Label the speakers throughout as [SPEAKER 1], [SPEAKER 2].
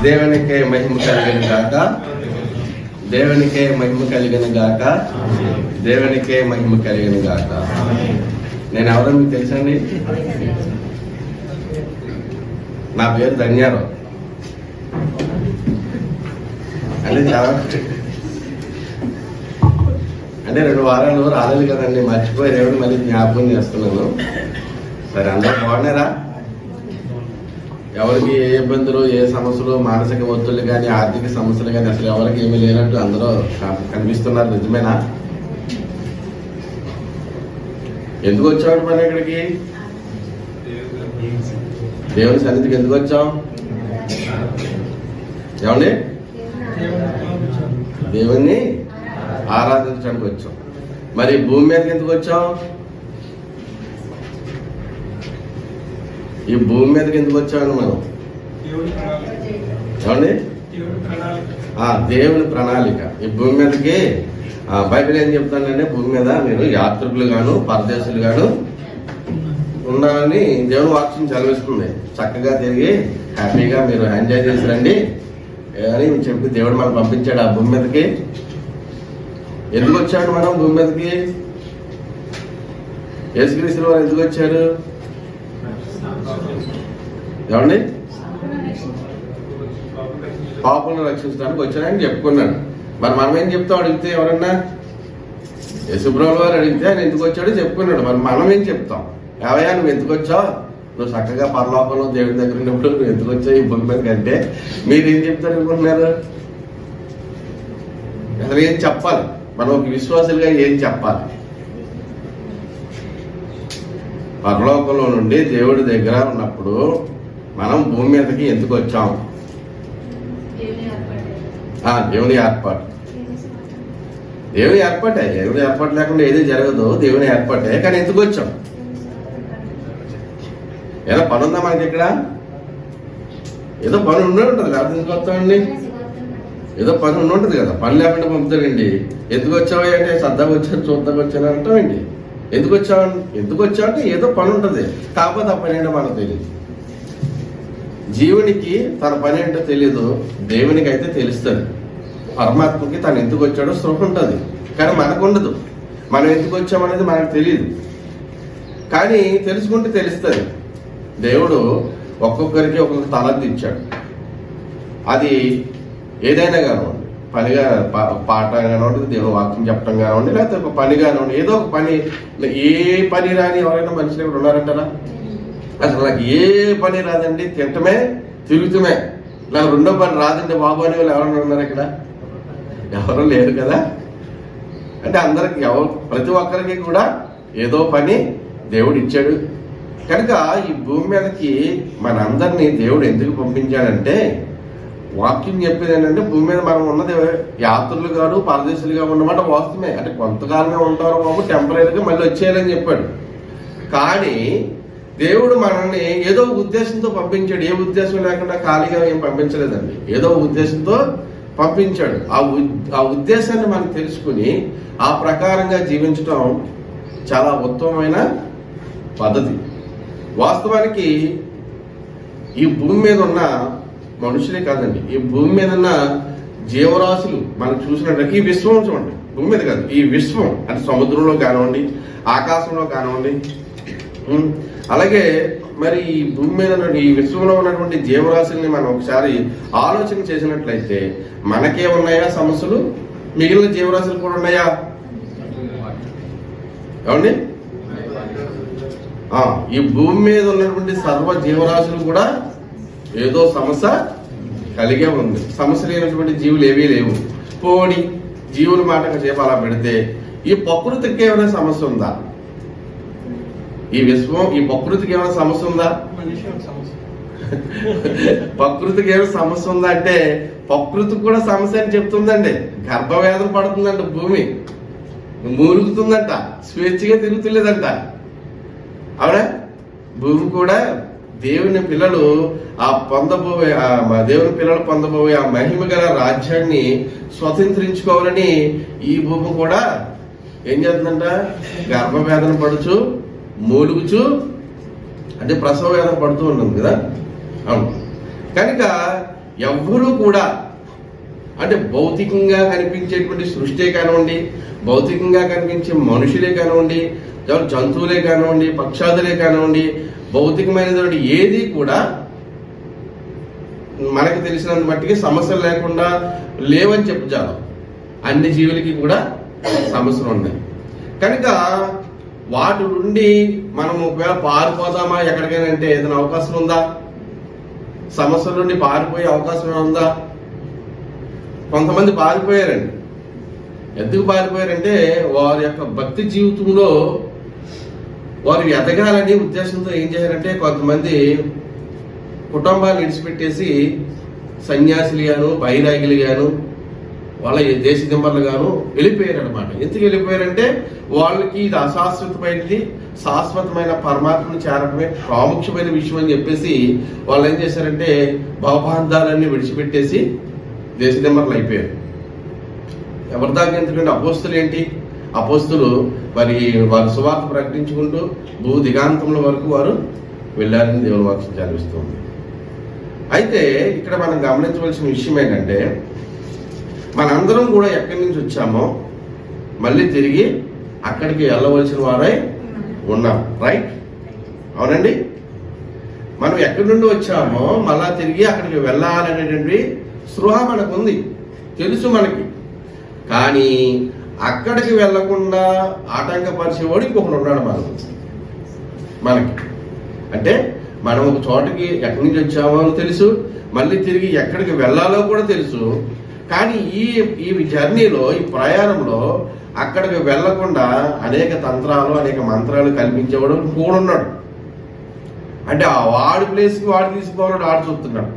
[SPEAKER 1] దేవునికే మహిమ కలిగిన గాక, దేవునికే మహిమ కలిగిన గాక, దేవునికే మహిమ కలిగిన గాక. నేను ఎవరో మీకు తెలుసండి? నా పేరు ధన్యారావు. అంటే చాలా అంటే 2 వారాలు రాలేదు కదండి, మర్చిపోయి దేవుడు మళ్ళీ జ్ఞాపకం చేస్తున్నాను. సరే, అందరూ బాగున్నారా? ఎవరికి ఏ ఇబ్బందులు, ఏ సమస్యలు, మానసిక ఒత్తిళ్ళు కానీ, ఆర్థిక సమస్యలు కానీ అసలు ఎవరికి ఏమీ లేనట్టు అందరూ కనిపిస్తున్నారు. నిజమేనా? ఎందుకు వచ్చాడు మన ఇక్కడికి? దేవుని సన్నిధికి ఎందుకు వచ్చాం? ఏమండి? దేవుణ్ణి ఆరాధించడానికి వచ్చాం. మరి భూమి మీదకి ఎందుకు వచ్చాం? ఈ భూమి మీదకి ఎందుకు వచ్చామని మనం ఏమండి? దేవుని ప్రణాళిక. ఈ భూమి మీదకి బైబిల్ ఏం చెప్తానంటే, భూమి మీద మీరు యాత్రికులు గాను పరదేశులు గాను ఉన్నారని దేవుని వాక్యం చదివిస్తుంది. చక్కగా తిరిగి హ్యాపీగా మీరు ఎంజాయ్ చేసి రండి అని చెప్పి దేవుడు మనం పంపించాడు ఆ భూమి మీదకి. ఎందుకు వచ్చాడు మనం భూమి మీదకి? యేసుక్రీస్తు వారు ఎందుకు వచ్చారు? ఏమండి? పాపులను రక్షించడానికి వచ్చాడని చెప్పుకున్నాడు. మరి మనం ఏం చెప్తాం అడిగితే? ఎవరన్నా యేసుప్రభువు వారు అడిగితే ఆయన ఎందుకు వచ్చాడో చెప్పుకున్నాడు. మరి మనం ఏం చెప్తాం? ఏవయ్యా నువ్వు ఎందుకు వచ్చావు? నువ్వు చక్కగా పరలోకంలో దేవుడి దగ్గర ఉన్నప్పుడు నువ్వు ఎందుకు వచ్చావు ఈ భూమి మీద కంటే మీరేం చెప్తారు అనుకుంటున్నారు? అసలు ఏం చెప్పాలి? మనం ఒక విశ్వాసులుగా ఏం చెప్పాలి? పరలోకంలో నుండి దేవుడి దగ్గర ఉన్నప్పుడు మనం భూమి మీదకి ఎందుకు వచ్చాం? దేవుని ఏర్పాటు. దేవుని ఏర్పాటే. దేవుని ఏర్పాటు లేకుండా ఏది జరగదు. దేవుని ఏర్పాటే. కానీ ఎందుకు వచ్చాం? ఏదో పని ఉందా మనకి ఇక్కడ? ఏదో పని ఉండే ఉంటుంది. లేకపోతే ఎందుకు వస్తామండి? ఏదో పని ఉండి ఉంటుంది కదా. పని లేకుండా పంపుతారండి. ఎందుకు వచ్చావు అంటే సరదాగా వచ్చాను, చూద్దాం వచ్చాను అంటామండి. ఎందుకు వచ్చావు అంటే ఏదో పని ఉంటుంది. కాకపోతే ఆ పని ఏంటో మనకు తెలియదు. జీవునికి తన పని ఏంటో తెలియదు, దేవునికి అయితే తెలుస్తుంది. పరమాత్మకి తను ఎందుకు వచ్చాడో స్పృహ ఉంటుంది, కానీ మనకు ఉండదు. మనం ఎందుకు వచ్చామనేది మనకు తెలియదు, కానీ తెలుసుకుంటే తెలుస్తుంది. దేవుడు ఒక్కొక్కరికి ఒక్కొక్క తలంతి ఇచ్చాడు. అది ఏదైనా కానివ్వండి, పనిగా పాట కానివ్వండి, దేవుడు వాక్యం చెప్పడం కానివ్వండి, లేకపోతే ఒక పని కానివ్వండి, ఏదో ఒక పని. ఏ పని రాని ఎవరైనా మనుషులు ఇక్కడ ఉన్నారంటారా? అసలు నాకు ఏ పని రాదండి, తింటమే తిరుగుతమే, నాకు రెండో పని రాదండి బాబు అని వాళ్ళు ఎవరైనా ఉన్నారు ఇక్కడ? ఎవరూ లేరు కదా. అంటే అందరికి ప్రతి ఒక్కరికి కూడా ఏదో పని దేవుడు ఇచ్చాడు. కనుక ఈ భూమి మీదకి మనందరినీ దేవుడు ఎందుకు పంపించాడంటే, వాక్యం చెప్పేది ఏంటంటే, భూమి మీద మనం ఉన్నది యాత్రులు కాదు పరదేశులుగా ఉన్నమాట వాస్తవమే. అంటే కొంతకాలమే ఉంటారు బాబు, టెంపరీగా మళ్ళీ వచ్చేయాలని చెప్పాడు. కానీ దేవుడు మనల్ని ఏదో ఉద్దేశంతో పంపించాడు. ఏ ఉద్దేశం లేకుండా ఖాళీగా ఏం పంపించలేదండి. ఏదో ఉద్దేశంతో పంపించాడు. ఆ ఉద్దేశాన్ని మనం తెలుసుకుని ఆ ప్రకారంగా జీవించడం చాలా ఉత్తమమైన పద్ధతి. వాస్తవానికి ఈ భూమి మీద ఉన్న మనుషులే కాదండి, ఈ భూమి మీద ఉన్న జీవరాశులు మనం చూసినట్లయితే ఈ విశ్వం చూడండి, భూమి మీద కాదు ఈ విశ్వం, అంటే సముద్రంలో కానివ్వండి, ఆకాశంలో కానివ్వండి, అలాగే మరి ఈ భూమి మీద ఈ విశ్వంలో ఉన్నటువంటి జీవరాశుల్ని మనం ఒకసారి ఆలోచన చేసినట్లయితే మనకే ఉన్నాయా సమస్యలు? మిగిలిన జీవరాశులు కూడా ఉన్నాయా? ఏమండి? ఈ భూమి మీద ఉన్నటువంటి సర్వ జీవరాశులు కూడా ఏదో సమస్య కలిగే ఉంది. సమస్య లేనటువంటి జీవులు ఏవీ లేవు. పోని జీవుల మాటగా చేపాలా పెడితే ఈ ప్రకృతికి ఏమైనా సమస్య ఉందా? ఈ విశ్వం, ఈ ప్రకృతికి ఏమైనా సమస్య ఉందా? ప్రకృతికి ఏమైనా సమస్య ఉందా అంటే ప్రకృతికి కూడా సమస్య అని చెప్తుందండి. గర్భవేదన పడుతుందంట, భూమి మూలుగుతుందంట, స్వేచ్ఛగా తిరుగుతులేదంట. అవునా? భూమి కూడా దేవుని పిల్లలు దేవుని పిల్లలు పొందబోయే ఆ మహిమ గల రాజ్యాన్ని స్వతంత్రించుకోవాలని ఈ భూమి కూడా ఏం చేస్తుందంట? గర్భవేదన పడుచు, మూలుగుచు, అంటే ప్రసవ వేదన పడుతూ ఉంటుంది కదా. అవును. కనుక ఎవ్వరూ కూడా అంటే భౌతికంగా కనిపించేటువంటి సృష్టి కానివ్వండి, భౌతికంగా కనిపించే మనుషులే కానివ్వండి, జంతువులే కానివ్వండి, పక్షాదులే కానివ్వండి, భౌతికమైనటువంటి ఏది కూడా మనకు తెలిసినంత మట్టికి సమస్యలు లేకుండా లేవని చెప్పాలి. అన్ని జీవులకి కూడా సమస్యలు ఉన్నాయి. కనుక వాటి నుండి మనం ఒకవేళ పారిపోదామా ఎక్కడికైనా అంటే ఏదైనా అవకాశం ఉందా? సమస్యల నుండి పారిపోయే అవకాశం ఉందా? కొంతమంది పారిపోయారండి. ఎందుకు పారిపోయారంటే వారి యొక్క భక్తి జీవితంలో వారు ఎదగాలని ఉద్దేశంతో ఏం చేశారంటే కొంతమంది కుటుంబాన్ని విడిచిపెట్టేసి సన్యాసులు గాను, బైరాగిలు గాను, వాళ్ళ దేశ దింబర్లు గాను వెళ్ళిపోయారు అనమాట. ఎందుకు వెళ్ళిపోయారంటే వాళ్ళకి ఇది అశాశ్వతమైనది, శాశ్వతమైన పరమాత్మను చేరడమే ప్రాముఖ్యమైన విషయం అని చెప్పేసి వాళ్ళు ఏం చేశారంటే భవబంధాలన్నీ విడిచిపెట్టేసి దేశ దింబర్లు అయిపోయారు. ఎవరి దాకా ఎందుకంటే అపోస్తులు ఏంటి? అపోస్తులు మరి వారు సువార్త ప్రకటించుకుంటూ భూ దిగాంతముల వరకు వారు వెళ్ళారని దేవుని వాక్యం చదివిస్తుంది. అయితే ఇక్కడ మనం గమనించవలసిన విషయం ఏంటంటే మనందరం కూడా ఎక్కడి నుంచి వచ్చామో మళ్ళీ తిరిగి అక్కడికి వెళ్ళవలసిన వారై ఉన్నాం. రైట్? అవునండి. మనం ఎక్కడి నుండి వచ్చామో మళ్ళా తిరిగి అక్కడికి వెళ్ళాలనేటువంటి స్పృహ మనకు ఉంది, తెలుసు మనకి. కానీ అక్కడికి వెళ్లకుండా ఆటంకపరిచేవాడు ఇంకొకడు ఉన్నాడు మనకి. అంటే మనం ఒక చోటకి ఎక్కడి నుంచి వచ్చామో తెలుసు, మళ్ళీ తిరిగి ఎక్కడికి వెళ్ళాలో కూడా తెలుసు. కానీ ఈ జర్నీలో, ఈ ప్రయాణంలో అక్కడికి వెళ్లకుండా అనేక తంత్రాలు, అనేక మంత్రాలు కల్పించేవాడు కూడా ఉన్నాడు. అంటే ఆ వాడి ప్లేస్కి వాడు తీసుకోవాలని ఆడు చూస్తున్నాడు.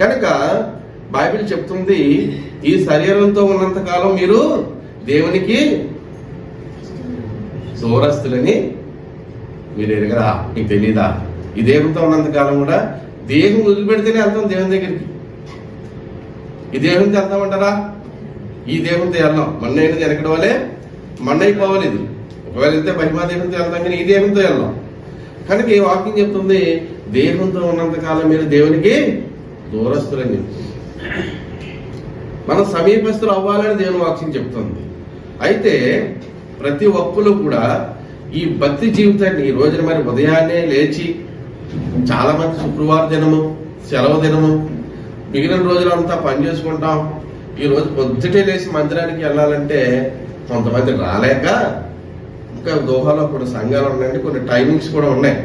[SPEAKER 1] కనుక బైబిల్ చెప్తుంది, ఈ శరీరంతో ఉన్నంత కాలం మీరు దేవునికి దూరస్తులని మీరు ఎరగరా? మీకు తెలీదా? ఈ దేహంతో ఉన్నంత కాలం కూడా దేహం వదిలిపెడితేనే వెళ్తాం దేవుని దగ్గరికి. ఈ దేహంతో వెళ్తామంటారా? ఈ దేహంతో వెళ్ళాం. మన్నైనా వెనకడం వల్లే మన్నైపోవాలి. ఇది ఒకవేళ వెళ్తే మహిమా దేహంతో వెళ్తాం, కానీ ఈ దేహంతో వెళ్ళాం. కనుక ఈ వాక్యం చెప్తుంది, దేహంతో ఉన్నంత కాలం మీరు దేవునికి దూరస్తులని చెప్తుంది. మనం సమీపస్తులు అవ్వాలని దేవుని వాక్యం చెప్తుంది. అయితే ప్రతి ఒక్కరు కూడా ఈ భక్తి జీవితాన్ని ఈ రోజున మరి ఉదయాన్నే లేచి, చాలా మంది శుక్రవారం దినము, సెలవు దినము, మిగిలిన రోజులంతా పని చేసుకుంటాం. ఈ రోజు పొద్దుటే లేచి మందిరానికి వెళ్ళాలంటే కొంతమంది రాలేక, ఇంకా దోహాలో కొన్ని సంఘాలు ఉన్నాయండి, కొన్ని టైమింగ్స్ కూడా ఉన్నాయి.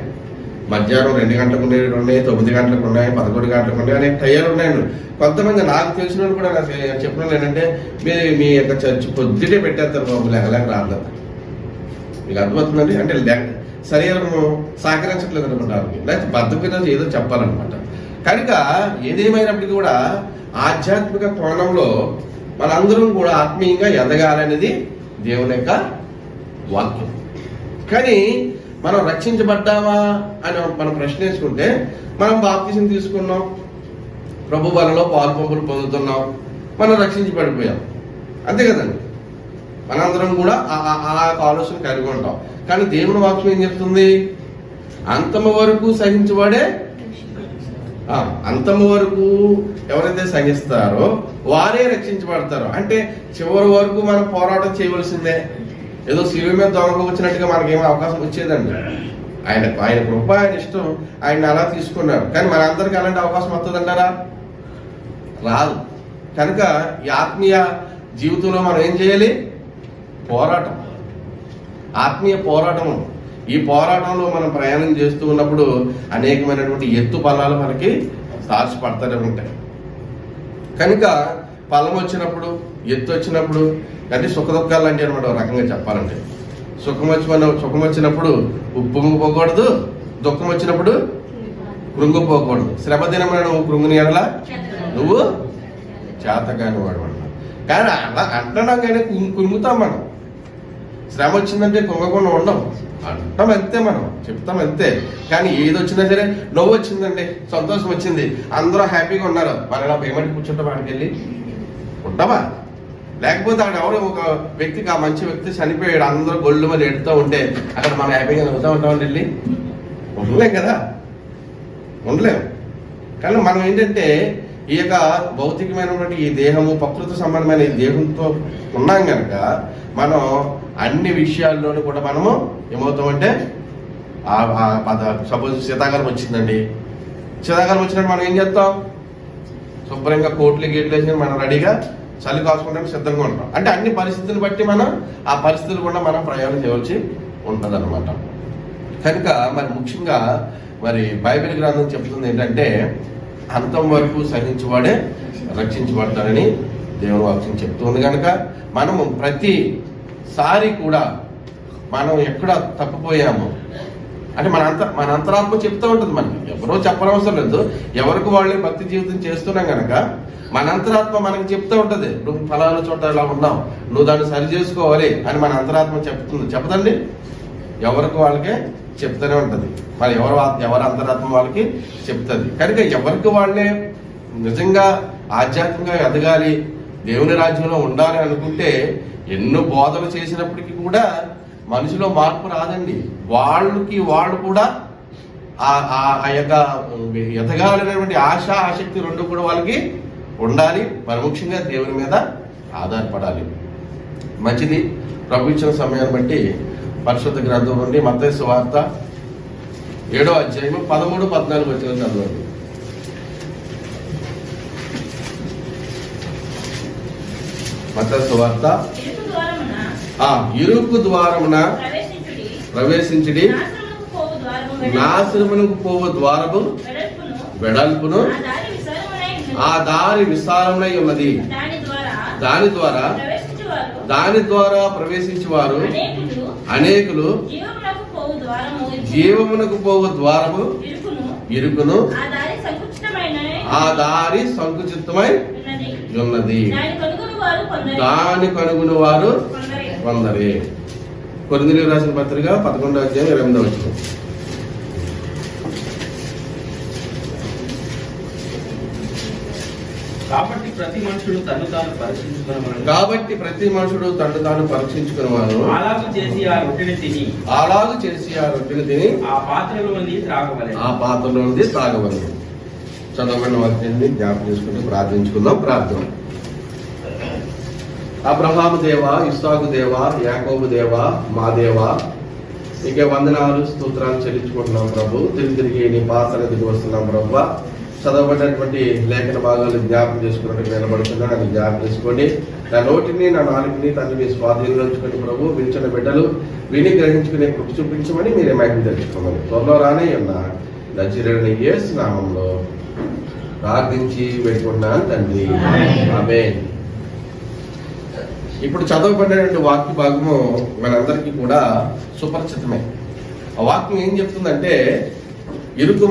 [SPEAKER 1] మధ్యాహ్నం 2 గంటలకు ఉన్నాయి, 9 గంటలకు ఉన్నాయి, 11 గంటలకు ఉన్నాయి, అనేక టైర్లు ఉన్నాయండి. కొంతమంది నాకు తెలిసిన వాళ్ళు కూడా నాకు చెప్పిన ఏంటంటే, మీరు మీ యొక్క చర్చ్ పొద్దుటే పెట్టేస్తారు బాబు, లేక రాలేదు. మీకు అర్థమవుతుందండి? అంటే శరీరము సహకరించట్లేదు అనుకుంటారు, లేకపోతే బద్దకం ఏదో చెప్పాలన్నమాట. కనుక ఏదేమైనప్పటికీ కూడా ఆధ్యాత్మిక కోణంలో మనందరం కూడా ఆత్మీయంగా ఎదగాలనేది దేవుని యొక్క వాక్యం. కానీ మనం రక్షించబడ్డామా అని మనం ప్రశ్న వేసుకుంటే, మనం బాప్తిసం తీసుకున్నాం, ప్రభు బలలో పాలుపంపులు పొందుతున్నాం, మనం రక్షించబడిపోయాం, అంతే కదండి. మనందరం కూడా ఆ ఆలోచన కలిగి ఉంటాం. కానీ దేవుని వాక్యం ఏం చెప్తుంది? అంతము వరకు సహించబడే, అంతము వరకు ఎవరైతే సహిస్తారో వారే రక్షించబడతారు. అంటే చివరి వరకు మనం పోరాటం చేయవలసిందే. ఏదో శిలువ మీద దొంగకు వచ్చినట్టుగా మనకేమో అవకాశం వచ్చేదండి. ఆయన కృప, ఆయన ఇష్టం, ఆయన అలా తీసుకున్నారు. కానీ మనందరికీ అలాంటి అవకాశం వస్తుందంటారా? రాదు. కనుక ఈ ఆత్మీయ జీవితంలో మనం ఏం చేయాలి? పోరాటం, ఆత్మీయ పోరాటం. ఈ పోరాటంలో మనం ప్రయాణం చేస్తూ ఉన్నప్పుడు అనేకమైనటువంటి ఎత్తు ఫలాలు మనకి సాక్షిపడతానే ఉంటాయి. కనుక ఫలం వచ్చినప్పుడు, ఎత్తు వచ్చినప్పుడు, అంటే సుఖ దుఃఖాలు అంటే అనమాట రకంగా చెప్పాలంటే, సుఖం వచ్చినప్పుడు ఉప్పొంగిపోకూడదు, దుఃఖం వచ్చినప్పుడు కృంగిపోకూడదు. శ్రమ దినమైన నువ్వు కృంగుని ఎడలా నువ్వు చేతగాని వాడు అంటాం. కానీ అలా అంటున్నాం, కానీ కృంగుతాం మనం. శ్రమ వచ్చిందంటే కుంగకుండా ఉండం, అంటాం అంతే, మనం చెప్తాం అంతే. కానీ ఏది వచ్చినా సరే, నవ్వు వచ్చిందండి, సంతోషం వచ్చింది, అందరూ హ్యాపీగా ఉన్నారు, మనం ఇలా పేమెంట్ కూర్చుంటాం, వాడికి వెళ్ళి ఉంటామా? లేకపోతే అక్కడ ఎవరో ఒక వ్యక్తికి, ఆ మంచి వ్యక్తి చనిపోయాడు, అందరూ గొళ్ళు మరి ఎడుతూ ఉంటే అక్కడ మనం హ్యాపీగా నవ్వుతూ ఉంటామండి, వెళ్ళి ఉండలేం కదా, ఉండలేం. కానీ మనం ఏంటంటే ఈ యొక్క భౌతికమైనటువంటి ఈ దేహము, ప్రకృతి సంబంధమైన ఈ దేహంతో ఉన్నాం కనుక మనం అన్ని విషయాల్లోనూ కూడా మనము ఏమవుతామంటే సపోజ్ శీతాకాలం వచ్చిందండి, శీతాకాలం వచ్చినట్టు మనం ఏం చేస్తాం, శుభ్రంగా కోట్లు గేట్లు వేసి మనం రెడీగా చలి కాసుకోవడానికి సిద్ధంగా ఉంటాం. అంటే అన్ని పరిస్థితులను బట్టి మనం ఆ పరిస్థితులు కూడా మనం ప్రయాణం చేయవలసి ఉంటుంది అనమాట. కనుక మరి ముఖ్యంగా మరి బైబిల్ గ్రంథం చెప్తుంది ఏంటంటే అంతం వరకు సహించువాడే రక్షించబడతాడని దేవుని వాక్యం చెప్తుంది. కనుక మనము ప్రతిసారి కూడా మనం ఎక్కడ తప్పిపోయాము అంటే మన అంతరాత్మ చెప్తూ ఉంటుంది. మనకి ఎవరో చెప్పనవసరం లేదు, ఎవరికి వాళ్ళే భక్తి జీవితం చేస్తున్నాం కనుక మన అంతరాత్మ మనకి చెప్తూ ఉంటుంది, నువ్వు ఫలానా చోట ఇలా ఉన్నావు, నువ్వు దాన్ని సరి చేసుకోవాలి అని మన అంతరాత్మ చెప్తుంది. చెప్పదండి, ఎవరికి వాళ్ళకే చెప్తూనే ఉంటుంది. మరి ఎవరి అంతరాత్మ వాళ్ళకి చెప్తుంది. కనుక ఎవరికి వాళ్ళే నిజంగా ఆధ్యాత్మికంగా ఎదగాలి, దేవుని రాజ్యంలో ఉండాలి అనుకుంటే ఎన్నో బోధలు చేసినప్పటికీ కూడా మనిషిలో మార్పు రాదండి. వాళ్ళు కూడా ఆ యొక్క ఎదగాలనేటువంటి ఆశ, ఆసక్తి రెండు కూడా వాళ్ళకి ఉండాలి. మరి ముఖ్యంగా దేవుని మీద ఆధారపడాలి. మంచిది. ప్రభు ఇచ్చిన సమయాన్ని బట్టి పరిశుద్ధ గ్రంథం నుండి మత్తయి సువార్త 7వ అధ్యాయం 13, 14 వచనాలు చదవండి. మత్తయి సువార్త ఇరుకు ద్వారమున ప్రవేశించుడి, నాశనమునకు పోవు ద్వారము వెడల్పును, ఆ దారి విశాలమై ఉన్నది, దాని ద్వారా ప్రవేశించువారు అనేకులు, జీవమునకు పోవు ద్వారము ఇరుకును, ఆ దారి సంకుచితమై ఉన్నది, దాని కనుగొని వారు కొందరే. కొరింథీయులకు రాసిన పత్రిక 11వ అధ్యాయం 8వ వచనం.
[SPEAKER 2] కాబట్టి ప్రతి మనుషుడు తను తాను పరీక్షించుకునేవాడు అలాగు చేసి ఆ రొట్టెని తిని ఆ పాత్రలో నుండి త్రాగవలెను. చదవబడిన వాక్యాన్ని జ్ఞాపకం చేసుకుంటూ ప్రార్థించుకుందాం. ప్రార్థన. అబ్రహాము దేవా, ఇస్సాకు దేవా, యాకోబు దేవా, మా దేవా, నీకే వందనాలు, స్తోత్రాలు చెల్లించుకుంటున్నాం ప్రభు. తిరిగి నీ పాత్రకి వస్తున్నాం ప్రభు. చదవబడినటువంటి లేఖన భాగాలు జ్ఞాపకం చేసుకున్నట్టు నిలబడుతున్నా, అది జ్ఞాపకం చేసుకోండి. నా నోటిని, నా నాలుగుని తండ్రి మీ స్వాధీనంలో ఉంచుకుని ప్రభు, వించిన బిడ్డలు విని గ్రహించుకునే కృప చూపించమని మీరే మైకి తెచ్చుకోమని త్వరలో రానే ఉన్న నజరేయుడైన యేసు నామములో ప్రార్థించి పెట్టుకున్నాను తండ్రి, ఆమేన్. ఇప్పుడు చదవబడినటువంటి వాక్య భాగము మనందరికీ కూడా సుపరిచితమే. ఆ వాక్యం ఏం చెప్తుందంటే ఇరుకు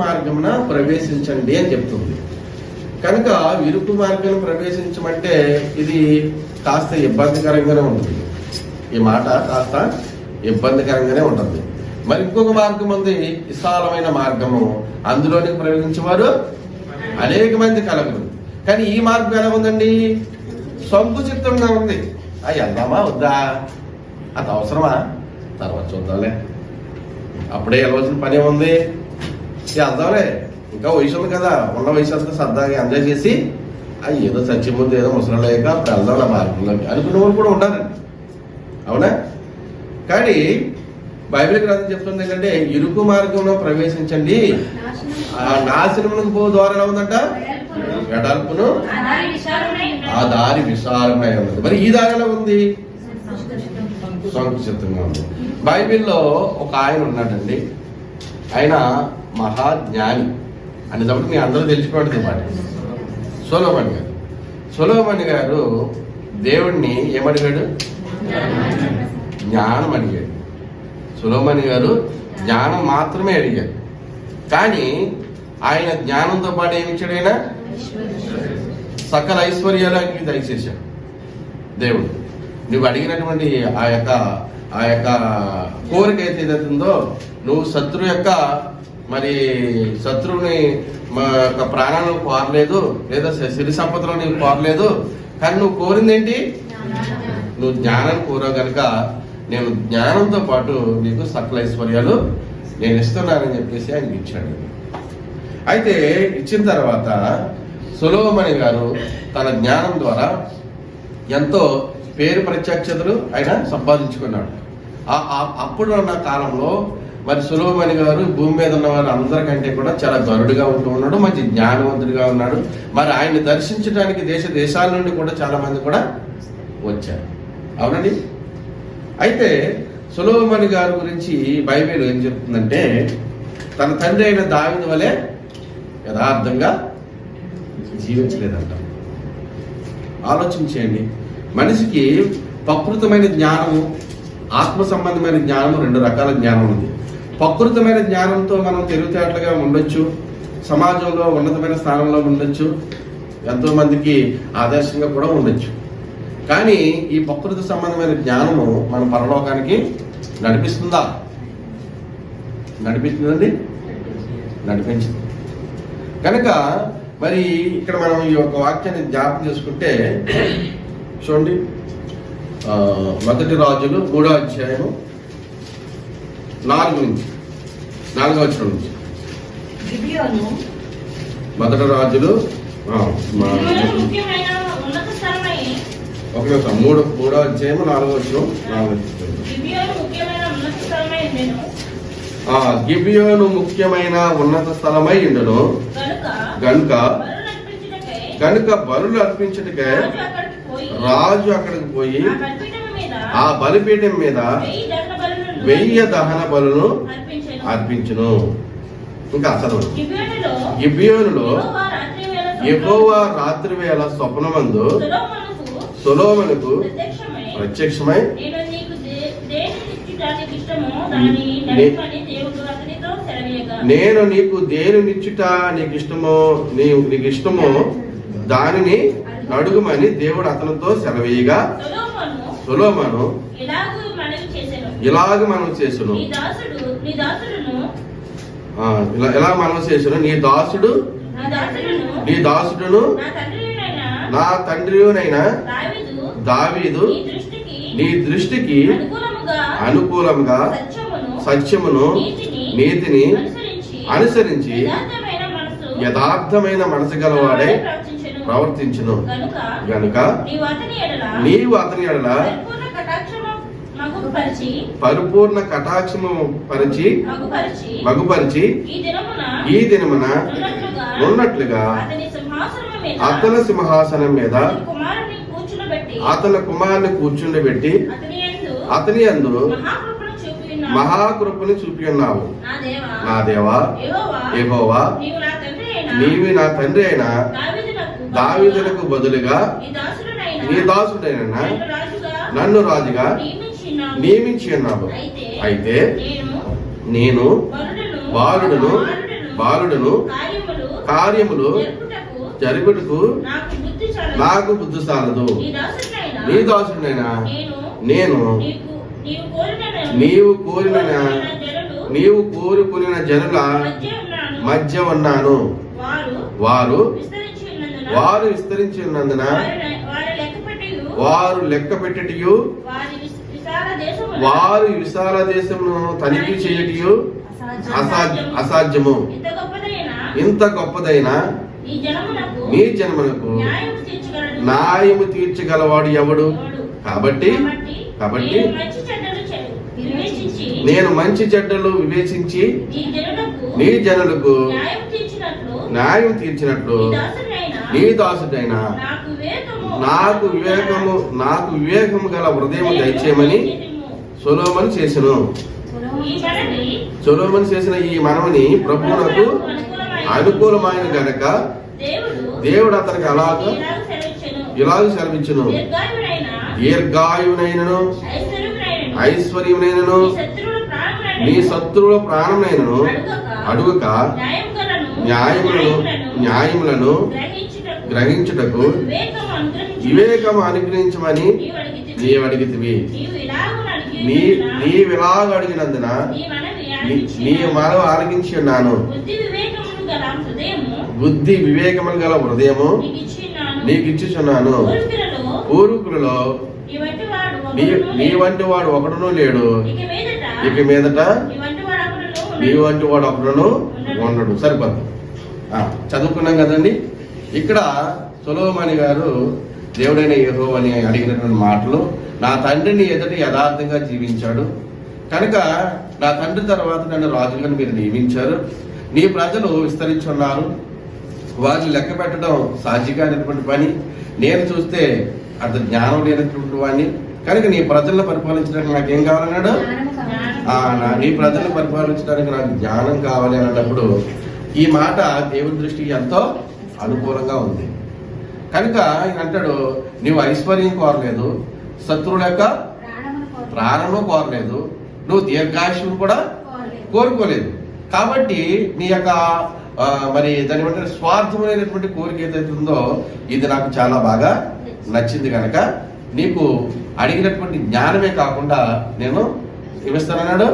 [SPEAKER 2] మార్గమున ప్రవేశించండి అని చెప్తుంది. కనుక ఇరుకు మార్గం ప్రవేశించమంటే ఇది కాస్త ఇబ్బందికరంగానే ఉంటుంది. ఈ మాట కాస్త ఇబ్బందికరంగానే ఉంటుంది. మరి ఇంకొక మార్గం ఉంది, విశాలమైన మార్గము, అందులోనికి ప్రవేశించేవారు అనేక మంది కలగరు. కానీ ఈ మార్గం ఎలా ఉందండి, సంకుచితంగా ఉంది. వెళ్దామా వద్దా, అది అవసరమా, తర్వాత చూద్దాంలే, అప్పుడే వెళ్ళవలసిన పని ఉంది, వెళ్దాంలే, ఇంకా వయసు ఉంది కదా, ఉన్న వయసు అంతా సరదాగా ఎంజాయ్ చేసి ఏదో చచ్చి ముందు ఏదో ముసలి లేక అప్పుడు వెళ్దాం నా మార్గంలోకి అనుకునే వాళ్ళు కూడా ఉండాలండి, అవునా? కానీ బైబిల్ గ్రంథం చెప్తుంది ఏంటంటే ఇరుకు మార్గంలో ప్రవేశించండి, ఆ నాశనమునకు పో ద్వారా ఉందంట, వెడల్పును, ఆ దారి విశాలమై ఉన్నది. మరి ఈ దారిలో ఉంది, సంకుచితంగా ఉంది. బైబిల్లో ఒక ఆయన ఉన్నాడండి, ఆయన మహాజ్ఞాని అనేటప్పుడు మీ అందరూ తెలిసిపోతుంది మాట, సొలొమోను గారు దేవుణ్ణి ఏమడిగాడు, జ్ఞానం అడిగాడు. సొలొమోను గారు జ్ఞానం మాత్రమే అడిగాడు. కానీ ఆయన జ్ఞానంతో పాటు ఏమి ఇచ్చాడు, ఆయన సకల ఐశ్వర్యాలు ఆయనకి దయచేశాడు దేవుడు. నువ్వు అడిగినటువంటి ఆ యొక్క కోరిక ఏదైతే ఉందో, నువ్వు శత్రువుని ప్రాణాలను కోరలేదు, లేదా సిరి సంపదలో నీవు కోరలేదు, కానీ నువ్వు కోరింది ఏంటి, నువ్వు జ్ఞానాన్ని కోరావు కనుక నేను జ్ఞానంతో పాటు నీకు సకల ఐశ్వర్యాలు నేను ఇస్తున్నానని చెప్పేసి ఆయనకి ఇచ్చాడు. అయితే ఇచ్చిన తర్వాత సొలొమోను గారు తన జ్ఞానం ద్వారా ఎంతో పేరు ప్రత్యక్షతలు ఆయన సంపాదించుకున్నాడు. అప్పుడు ఉన్న కాలంలో మరి సొలొమోను గారు భూమి మీద ఉన్న వారు అందరికంటే కూడా చాలా గరుడుగా ఉంటూ ఉన్నాడు, మంచి జ్ఞానవంతుడిగా ఉన్నాడు. మరి ఆయన్ని దర్శించడానికి దేశాల నుండి కూడా చాలా మంది కూడా వచ్చారు. అవునండి. అయితే సొలొమోను గారి గురించి బైబిల్ ఏం చెప్తుందంటే, తన తండ్రి అయిన దావీదు వలె యథార్థంగా జీవించలేదంట. ఆలోచించేయండి. మనిషికి ప్రకృతమైన జ్ఞానము, ఆత్మ సంబంధమైన జ్ఞానము, 2 రకాల జ్ఞానం ఉంది. ప్రకృతమైన జ్ఞానంతో మనం తెలివితేటలుగా ఉండొచ్చు, సమాజంలో ఉన్నతమైన స్థానంలో ఉండొచ్చు, ఎంతో మందికి ఆదర్శంగా కూడా ఉండొచ్చు. కానీ ఈ ప్రకృతి సంబంధమైన జ్ఞానము మన పరలోకానికి నడిపిస్తుందా? నడిపిస్తుందండి? నడిపించదు. కనుక మరి ఇక్కడ మనం ఈ యొక్క వాక్యాన్ని జ్ఞాపకం చేసుకుంటే చూడండి, 1 రాజులు 3వ అధ్యాయము 4వ వచనం నుంచి. 1 రాజులు 3వ అధ్యాయము 4వ వచనం. గిబియోను ముఖ్యమైన ఉన్నత స్థలమై ఉండును గనుక బలులు అర్పించుటకై రాజు అక్కడికి పోయి ఆ బలిపీఠం మీద 1000 దహన బలులను అర్పించును. ఇంకా అసలు గిబియోనులో యెహోవా రాత్రి వేళ స్వప్నమందు సొలొమోనుకు ప్రత్యక్షమై నేను నీకు దేనినిచ్చుట నీకు ఇష్టమో దానిని అడుగుమని దేవుడు అతనితో సెలవీయగా సొలొమోను ఇలాగ మనం చేసును నీ దాసుడును నా తండ్రియునైన దావీదు నీ దృష్టికి అనుకూలంగా సత్యమును నీతిని అనుసరించి యథార్థమైన మనసు గలవాడే ప్రవర్తించును గనుక నీవు అతని ఎడల పరిపూర్ణ కటాక్షము పరిచి మగుపరిచి ఈ దినమున ఉన్నట్లుగా అతని సింహాసనం మీద అతని కుమారుని కూర్చుండబెట్టి అతని యందు మహాకృపను చూపి ఉన్నావు. నా దేవా యెహోవా, నీవి నా తండ్రి అయిన దావీదునకు బదులుగా నీ దాసుడైన నన్ను రాజుగా నియమించి ఉన్నావు. అయితే నేను బాలుడును కార్యములు జరుగుటకు నాకు బుద్ధి సాలదు. నీ దాసుడైనా నేను నీవు కోరుకున్న జనుల మధ్య ఉన్నాను. వారు విస్తరించి ఉన్నందున వారు లెక్క పెట్టటియు వారు విశాల దేశమును తనిఖీ చేయటియు అసాధ్యము. ఇంత గొప్పదైన నీ జన్మనకు న్యాయము తీర్చగలవాడు ఎవడు? కాబట్టి నేను మంచి చెడ్డలు వివేచించి నీ జనులకు న్యాయం తీర్చినట్లు నీ దాసుడైన నాకు వివేకము గల హృదయం దయచేయమని సొలొమోను చేసిన ఈ మనవిని ప్రభువునకు అనుకూలమైన గనక దేవుడు అతనికి ఇలాగ సెలవించును. దీర్ఘాయునైనను ఐశ్వర్యమునైనను నీ శత్రువుల ప్రాణమునైనను అడుగక న్యాయములను గ్రహించుటకు వివేకము అనుగ్రహించమని నీవు అడిగితివి. నీవిలాగ అడిగినందున నీ మనవి ఆలకించి ఉన్నాను. బుద్ధి వివేకములు గల హృదయము నీకు ఇచ్చుచున్నాను. పూర్వీకులలో నీ వంటి వాడు ఒకడునూ లేడు. ఇక మీదట
[SPEAKER 1] నీ వంటి వాడు ఒకడును ఉండడు. సరిపోదు. చదువుకున్నాం కదండి. ఇక్కడ సొలొమోను గారు దేవుడైన యెహోవాని అడిగినటువంటి మాటలు, నా తండ్రిని ఎదుట యథార్థంగా జీవించాడు కనుక నా తండ్రి తర్వాత నన్ను రాజుగా మీరు నియమించారు. నీ ప్రజలు విస్తరించున్నారు, వారిని లెక్క పెట్టడం సాధ్యమైనటువంటి పని. నేను చూస్తే అంత జ్ఞానం లేనటువంటి వాడిని కనుక నీ ప్రజలను పరిపాలించడానికి నాకేం కావాలన్నాడు? నీ ప్రజలను పరిపాలించడానికి నాకు జ్ఞానం కావాలి అన్నప్పుడు ఈ మాట దేవుని దృష్టికి ఎంతో అనుకూలంగా ఉంది. కనుక ఆయన అంటాడు, నువ్వు ఐశ్వర్యం కోరలేదు, శత్రువుల యొక్క ప్రాణము కోరలేదు, నువ్వు దీర్ఘాయుష్ను కూడా కోరుకోలేదు. కాబట్టి నీ యొక్క మరి దాని బట్టి స్వార్థమైనటువంటి కోరిక ఏదైతే ఉందో ఇది నాకు చాలా బాగా నచ్చింది. కనుక నీకు అడిగినటువంటి జ్ఞానమే కాకుండా నేను ఏమిస్తానన్నాడు?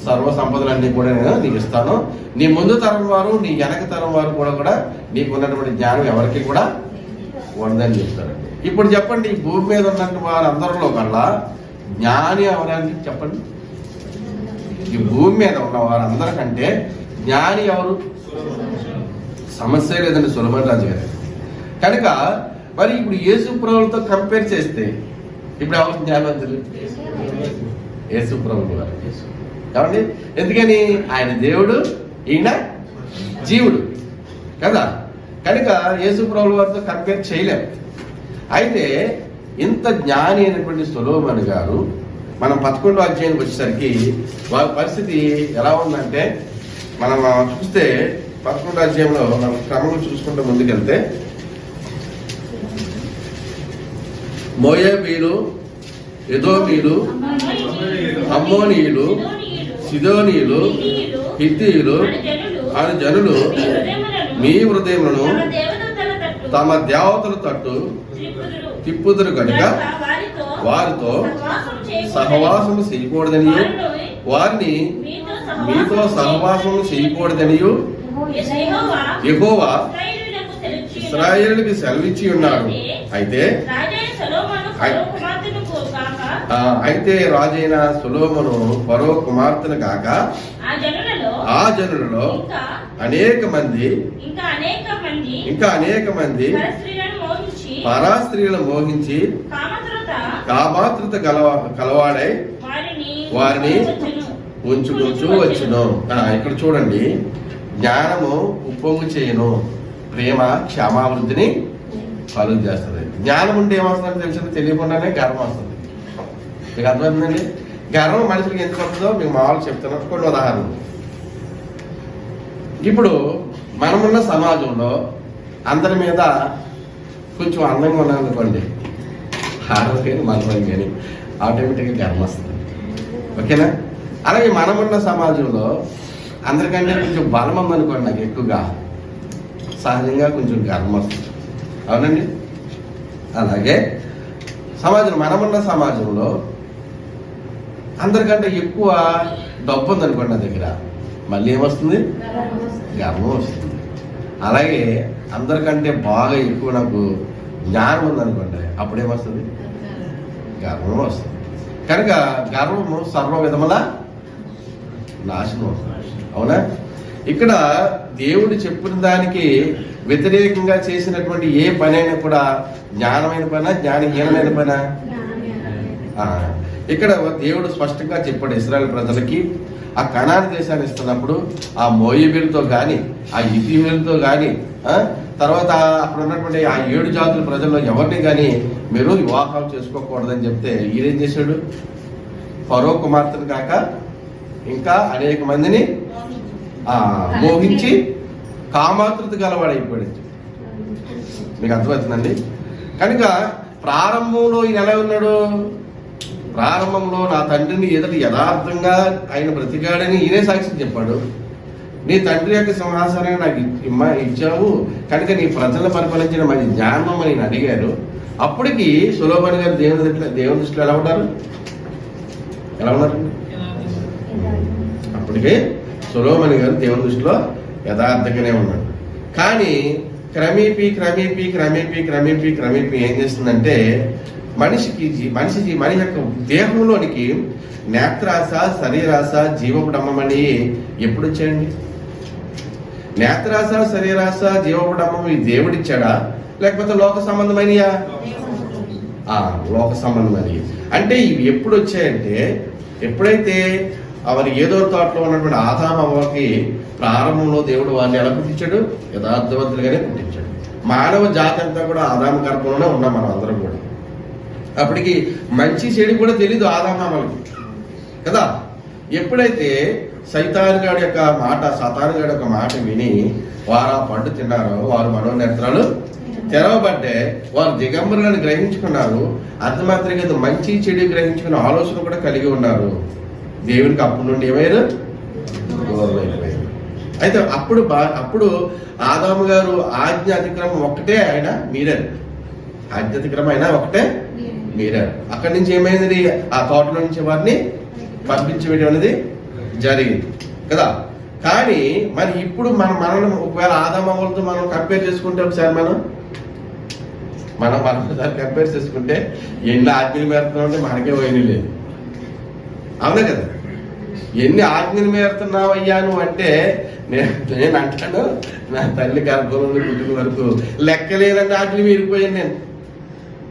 [SPEAKER 1] సర్వ సంపదలన్నీ కూడా నేను నీకు ఇస్తాను. నీ ముందు తరం వారు నీ వెనక తరం వారు కూడా నీకు ఉన్నటువంటి జ్ఞానం ఎవరికి కూడా ఉండదని చెప్తారు. ఇప్పుడు చెప్పండి, ఈ భూమి మీద ఉన్నటువంటి వారందరిలో కల్లా జ్ఞాని ఎవరని చెప్పండి. ఈ భూమి మీద ఉన్న వారందరికంటే జ్ఞాని ఎవరు? సమస్య లేదండి, సొలొమోను రాజు గారు. కనుక మరి ఇప్పుడు యేసు ప్రభువులతో కంపేర్ చేస్తే ఇప్పుడు ఎవరు జ్ఞానవంతులు? యేసు ప్రభువు గారు. ఏమండి? ఎందుకని? ఆయన దేవుడు, ఈయన జీవుడు కదా. కనుక యేసు ప్రభువుల వారితో కంపేర్ చేయలేం. అయితే ఇంత జ్ఞాని అయినటువంటి సొలొమోను గారు మనం 11వ అధ్యాయానికి వచ్చేసరికి వారి పరిస్థితి ఎలా ఉందంటే, మనం చూస్తే 11వ అధ్యాయంలో మనం క్రమంగా చూసుకుంటూ ముందుకెళ్తే మోయాబీలు, ఎదోమీలు, అమ్మోనీయులు, సిదోనీయులు, హిత్తీయులు అను జనులు మీ హృదయములను తమ దేవతల తట్టు తిప్పుదురు కనుక వారితో సహవాసము చేయకూడదని, వారిని మీతో సహవాసము చేయకూడదనియు యెహోవా ఇశ్రాయేలుకి సెలవిచ్చి ఉన్నాడు. అయితే రాజైన సొలొమోను ఫరో కుమార్తెను కాక ఆ జనులలో అనేక మంది పరాస్త్రీలను మోహించి కామాతృత కలవాడై వారిని ఉంచుకుంటూ వచ్చును. ఇక్కడ చూడండి, జ్ఞానము ఉప్పొంగు చేయను, ప్రేమ క్షమావృద్ధిని కలుగు చేస్తుంది. జ్ఞానం ఉంటే ఏమవుతుందని తెలిసింది, తెలియకుండానే గర్వం వస్తుంది. మీకు అర్థమవుతుందండి? గర్వం మనుషులకి ఎందుకు వస్తుందో మీకు మామూలు చెప్తున్నారు కొన్ని ఉదాహరణలు. ఇప్పుడు మనమున్న సమాజంలో అందరి మీద కొంచెం అందంగా ఉన్నామనుకోండి, ఆరోగ్యం మనమని కానీ ఆటోమేటిక్గా గర్వం వస్తుంది. ఓకేనా? అలాగే మనమున్న సమాజంలో అందరికంటే కొంచెం బలం ఉందనుకోండి, నాకు ఎక్కువగా సహజంగా కొంచెం గర్వం వస్తుంది. అవునండి? అలాగే మనమున్న సమాజంలో అందరికంటే ఎక్కువ డబ్బు ఉందనుకోండి నా దగ్గర, మళ్ళీ ఏమొస్తుంది? గర్వం వస్తుంది. అలాగే అందరికంటే బాగా ఎక్కువ నాకు జ్ఞానం ఉందనుకోండి, అప్పుడేమొస్తుంది? గర్వం వస్తుంది. కనుక గర్వము సర్వ విధముల నాశనం వస్తుంది. అవునా? ఇక్కడ దేవుడు చెప్పిన దానికి వ్యతిరేకంగా చేసినటువంటి ఏ పనైనా కూడా జ్ఞానమైన పనా, జ్ఞానహీనమైన పనా? ఇక్కడ దేవుడు స్పష్టంగా చెప్పాడు ఇశ్రాయేలు ప్రజలకి, ఆ కనాను దేశాన్ని ఇస్తున్నప్పుడు ఆ మోయాబీలతో కానీ ఆ హిత్తీయులతో కానీ తర్వాత అక్కడ ఉన్నటువంటి ఆ 7 జాతుల ప్రజల్లో ఎవరిని కానీ మీరు వివాహాలు చేసుకోకూడదని చెప్తే ఈయనేం చేశాడు? ఫరో కుమార్తెను కాక ఇంకా అనేక మందిని మోహించి కామాతృత గలవాడైపోయాడు. మీకు అర్థమవుతుందండి? కనుక ప్రారంభంలో ఈయన ఎలా ఉన్నాడు? ప్రారంభంలో నా తండ్రిని ఎదుట యథార్థంగా ఆయన బ్రతికాడని ఈయనే సాక్ష్యం చెప్పాడు. నీ తండ్రి యొక్క సింహాసనాన్ని నాకు ఇచ్చావు కనుక నీ ప్రజలను పరిపాలించిన మంచి జ్ఞానం అని అడిగారు. అప్పటికి సొలొమోను గారు దేవుని దృష్టిలో ఎలా ఉన్నారు? అప్పటికే సొలొమోను గారు దేవుని దృష్టిలో యథార్థంగానే ఉన్నాడు. కానీ క్రమేపీ ఏం చేస్తుందంటే
[SPEAKER 2] మనిషి యొక్క దేహంలోనికి నేత్రాశ, శరీరాశ, జీవపు డమ్మమని ఎప్పుడు వచ్చాయండి? నేత్రాశ, శరీరాశ, జీవపు డమ్మం ఈ దేవుడిచ్చాడా లేకపోతే లోక సంబంధమైనయా? లోక సంబంధమని. అంటే ఇవి ఎప్పుడు వచ్చాయంటే ఎప్పుడైతే వారి ఏదో తోటలో ఉన్నటువంటి ఆదాము అవ్వకి ప్రారంభంలో దేవుడు వారిని ఎలా పుట్టించాడు? యథార్థవంతులుగానే పుట్టించాడు. మానవ జాతి అంతా కూడా ఆదాము గర్భంలోనే ఉన్నాం మనం అందరం కూడా. అప్పటికి మంచి చెడు కూడా తెలీదు ఆదాము అవ్వలకి కదా. ఎప్పుడైతే సైతానుగాడి యొక్క మాట విని వారు ఆ పండు తిన్నారో వారు మనోనేత్రాలు తెరవబడ్డే, వారు దిగంబరులను గ్రహించుకున్నారు. అర్ధమాత్రంగా మంచి చెడు గ్రహించుకునే ఆలోచన కూడా కలిగి ఉన్నారు. దేవునికి అప్పటి నుండి ఏమైనా దూరం అయిపోయారు. అయితే అప్పుడు ఆదాము గారు ఆజ్ఞ అతిక్రమం ఒక్కటే ఆయన మీరారు. ఆజ్ఞ అతిక్రమం అయినా ఒకటే మీరారు. అక్కడి నుంచి ఏమైంది? ఆ తోటలో నుంచి వారిని పంపించడం అనేది జరిగింది కదా. కానీ మరి ఇప్పుడు మనం ఒకవేళ ఆదామవులతో మనం కంపేర్ చేసుకుంటే ఒకసారి మనం కంపేర్ చేసుకుంటే ఎన్ని ఆజ్ఞలు మేరుతున్నామంటే మనకే పోయిన లేదు. అవునా కదా? ఎన్ని ఆజ్ఞలు మేరుతున్నావయ్యా నువ్వు అంటే నేను అంటాను, నా తల్లి గర్భంలో పుట్టిన వరకు లెక్కలేదంటే ఆజ్ఞలు మీరిపోయాను నేను.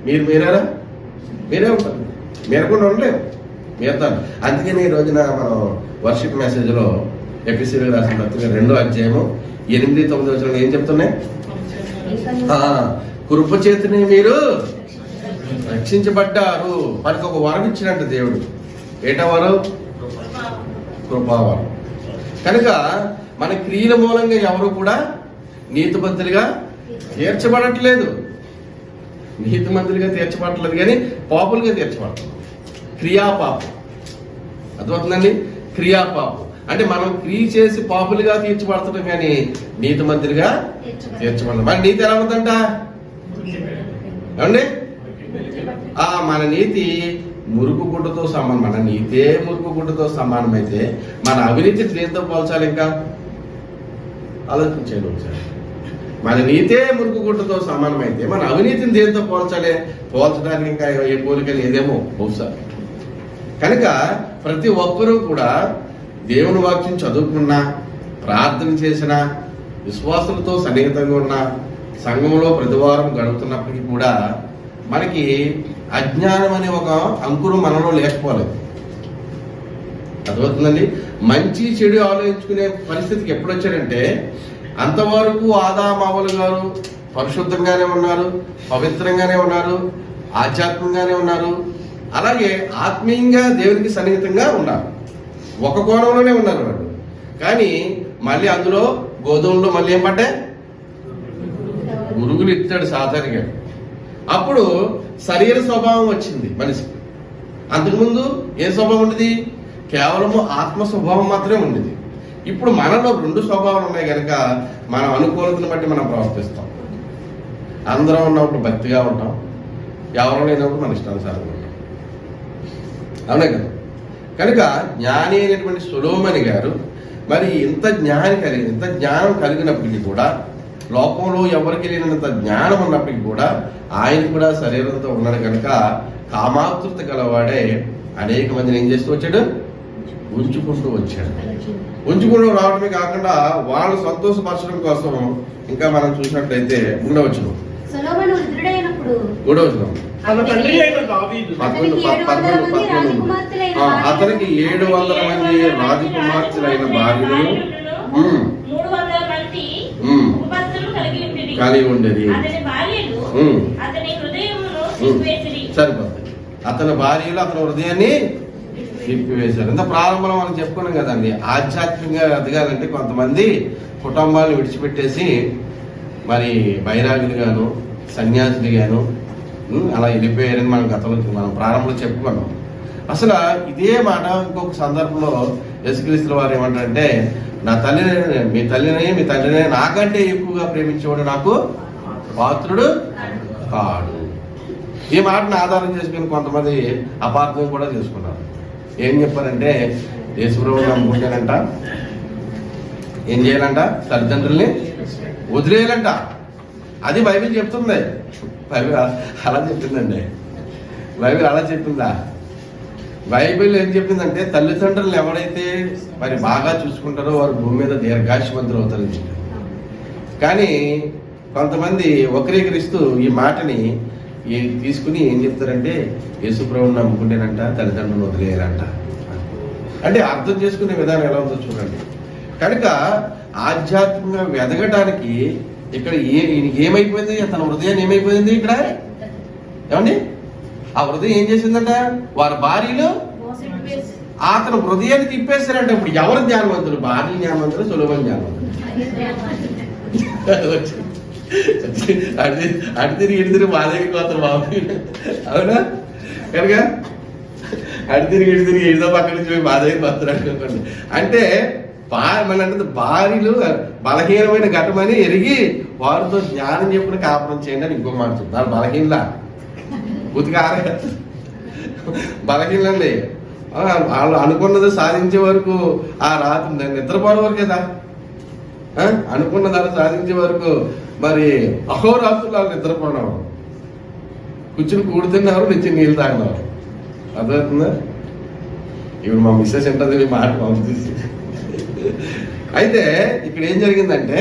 [SPEAKER 2] మీరు మీరారా? మీరే ఉంటారు, మీరకుండా ఉండలేవు, మీరుతాను. అందుకని ఈ రోజున మనం వర్షిప్ మెసేజ్లో ఎపిసిలు రాసిన పత్రిక 2వ అధ్యాయము 8-9 వచనాలు ఏం చెప్తున్నాయి? కృప చేతిని మీరు రక్షించబడ్డారు. మనకు ఒక వరం ఇచ్చినట్టు దేవుడు. ఏటా వరం? కృపావరం. కనుక మన క్రియల మూలంగా ఎవరు కూడా నీతిమంతులుగా తీర్చబడట్లేదు. నీతిమంతులుగా తీర్చబడట్లేదు కానీ పాపులుగా తీర్చబడతాం. క్రియాపాపం అర్థమవుతుందండి? క్రియాపాపం అంటే మనం క్రియ చేసి పాపులుగా తీర్చబడుతున్నాం కానీ నీతిమంతులుగా తీర్చబడతాం. మన నీతి ఎలా ఉందంట ఏమండి? మన నీతి మురుకు గుడ్డతో సమానం. మన నీతే మురుకు గుడ్డతో సమానమైతే మన అవినీతి దేంతో పోల్చాలి? ఇంకా ఆలోచించండి ఒకసారి. మన నీతే మురుకు గుడ్డతో సమానమైతే మన అవినీతిని దేంతో పోల్చాలి? పోల్చడానికి ఇంకా ఏ పోలిక లేదేమో బహుశా. కనుక ప్రతి ఒక్కరూ కూడా దేవుని వాక్యం చదువుకున్నా, ప్రార్థన చేసినా, విశ్వాసులతో సన్నిహితంగా ఉన్న సంఘంలో ప్రతివారం గడుపుతున్నప్పటికీ కూడా మనకి అజ్ఞానం అనే ఒక అంకురం మనలో లేకపోలేదు. అర్థమవుతుందండి? మంచి చెడు ఆలోచించుకునే పరిస్థితికి ఎప్పుడు వచ్చాడంటే అంతవరకు ఆదామవ్వలు గారు పరిశుద్ధంగానే ఉన్నారు, పవిత్రంగానే ఉన్నారు, ఆధ్యాత్మికంగానే ఉన్నారు, అలాగే ఆత్మీయంగా దేవునికి సన్నిహితంగా ఉన్నారు. ఒక కోణంలోనే ఉన్నారు వాళ్ళు. కానీ మళ్ళీ అందులో గోధుమలో మళ్ళీ ఏం పడ్డాయి? గురుగులు ఇచ్చాడు సాధారణంగా. అప్పుడు శరీర స్వభావం వచ్చింది మనిషికి. అంతకుముందు ఏ స్వభావం ఉండేది? కేవలము ఆత్మ స్వభావం మాత్రమే ఉండేది. ఇప్పుడు మనలో 2 స్వభావాలు ఉన్నాయి కనుక మనం అనుకూలతను బట్టి మనం ప్రవర్తిస్తాం. అందరం ఉన్నప్పుడు భక్తిగా ఉంటాం, ఎవరు లేనప్పుడు మన ఇష్టానుసారంగా ఉంటాం. అవునే కదా? కనుక జ్ఞాని అయినటువంటి సొలొమోను గారు మరి ఇంత జ్ఞానం కలిగినప్పటికీ కూడా, లోకంలో ఎవరికి లేనంత జ్ఞానం ఉన్నప్పటికీ కూడా ఆయన కూడా శరీరంతో ఉన్నాడు కనుక కామాతృత గలవాడే అనేక మందిని ఏం చేస్తూ వచ్చాడు? ఉంచుకుంటూ వచ్చాడు. ఉంచుకుంటూ రావడమే కాకుండా వాళ్ళు సంతోషపరచడం కోసం ఇంకా మనం చూసినట్లయితే ఉండవచ్చును. అతనికి 700 మంది రాజకుమార్తెలైన భార్యలు కలిగి ఉండేది. సరిపోతుంది. అతని భార్యలు అతని హృదయాన్ని తిప్పివేశారు. ఇంత ప్రారంభంలో మనం చెప్పుకున్నాం కదండి, ఆధ్యాత్మికంగా ఎదగాలంటే కొంతమంది కుటుంబాలను విడిచిపెట్టేసి మరి బైరాగులుగాను సన్యాసులుగాను అలా వెళ్ళిపోయారని మనం మనం ప్రారంభంలో చెప్పుకున్నాం. అసలు ఇదే మాట ఇంకొక సందర్భంలో యేసుక్రీస్తు వారు ఏమంటారంటే, మీ తల్లిని నాకంటే ఎక్కువగా ప్రేమించేవాడు నాకు పాత్రుడు కాడు. ఈ మాటను ఆధారం చేసుకుని కొంతమంది అపార్థం కూడా చేసుకున్నారు. ఏం చెప్పారంటే, యేసుప్రభువుని నమ్ముకుంటానంట ఏం చేయాలంట? తల్లిదండ్రుల్ని వదిలేయాలంట. అది బైబిల్ చెప్తుంది. బైబిల్ అలా చెప్తుందండి.
[SPEAKER 1] బైబిల్ అలా చెప్పిందా? బైబిల్ ఏం చెప్పిందంటే తల్లిదండ్రులను ఎవరైతే మరి బాగా చూసుకుంటారో వారు భూమి మీద దీర్ఘాయుష్మంతులు అవుతారని చెప్పి. కానీ కొంతమంది వక్రీకరిస్తూ ఈ మాటని తీసుకుని ఏం చెప్తారంటే యేసుప్రభువుని నమ్ముకుంటేనంట తల్లిదండ్రులను వదిలేయాలంట. అంటే అర్థం చేసుకునే విధానం ఎలా ఉందో చూడండి. కనుక ఆధ్యాత్మికంగా ఎదగటానికి ఇక్కడ ఏమైపోయింది? తన హృదయాన్ని ఏమైపోయింది ఇక్కడ? ఏమండి ఆ హృదయం ఏం చేసిందంట? వారి భార్యలు అతను హృదయాన్ని తిప్పేస్తారంట. ఇప్పుడు ఎవరు జ్ఞానవంతులు? భార్యలు జ్ఞానవంతులు, సులభం జ్ఞానవంతులు. అడితిరిగి ఇడితిరిగి మా దగ్గరికి వస్తారు బాబు, అవునా? కనుక అడితిరిగి ఇడితిరిగి ఇడిదో పక్క నుంచి పోయి మా దగ్గరికి వస్తారు అనుకోండి. అంటే మన భార్యలు బలహీనమైన ఘటమని ఎరిగి వారితో జ్ఞానం చెప్పిన కాపురం చేయండి అని ఇంకో మాట చెప్తారు. బలహీనలా ఉతికి బలహీనండి. వాళ్ళు అనుకున్నది సాధించే వరకు ఆ రాత్రి నిద్రపోవడం వరకు కదా, అనుకున్న దాన్ని సాధించే వరకు మరి అహోరాత్రులు వాళ్ళు నిద్రపోవడం, కూర్చుని కూడుతున్నారు, నిచ్చి నీళ్ళు తాగినవారు. అర్థమవుతుందా? ఇప్పుడు మా మిస్సెస్ ఉంటుంది మాట పంపిస్తే. అయితే ఇక్కడ ఏం జరిగిందంటే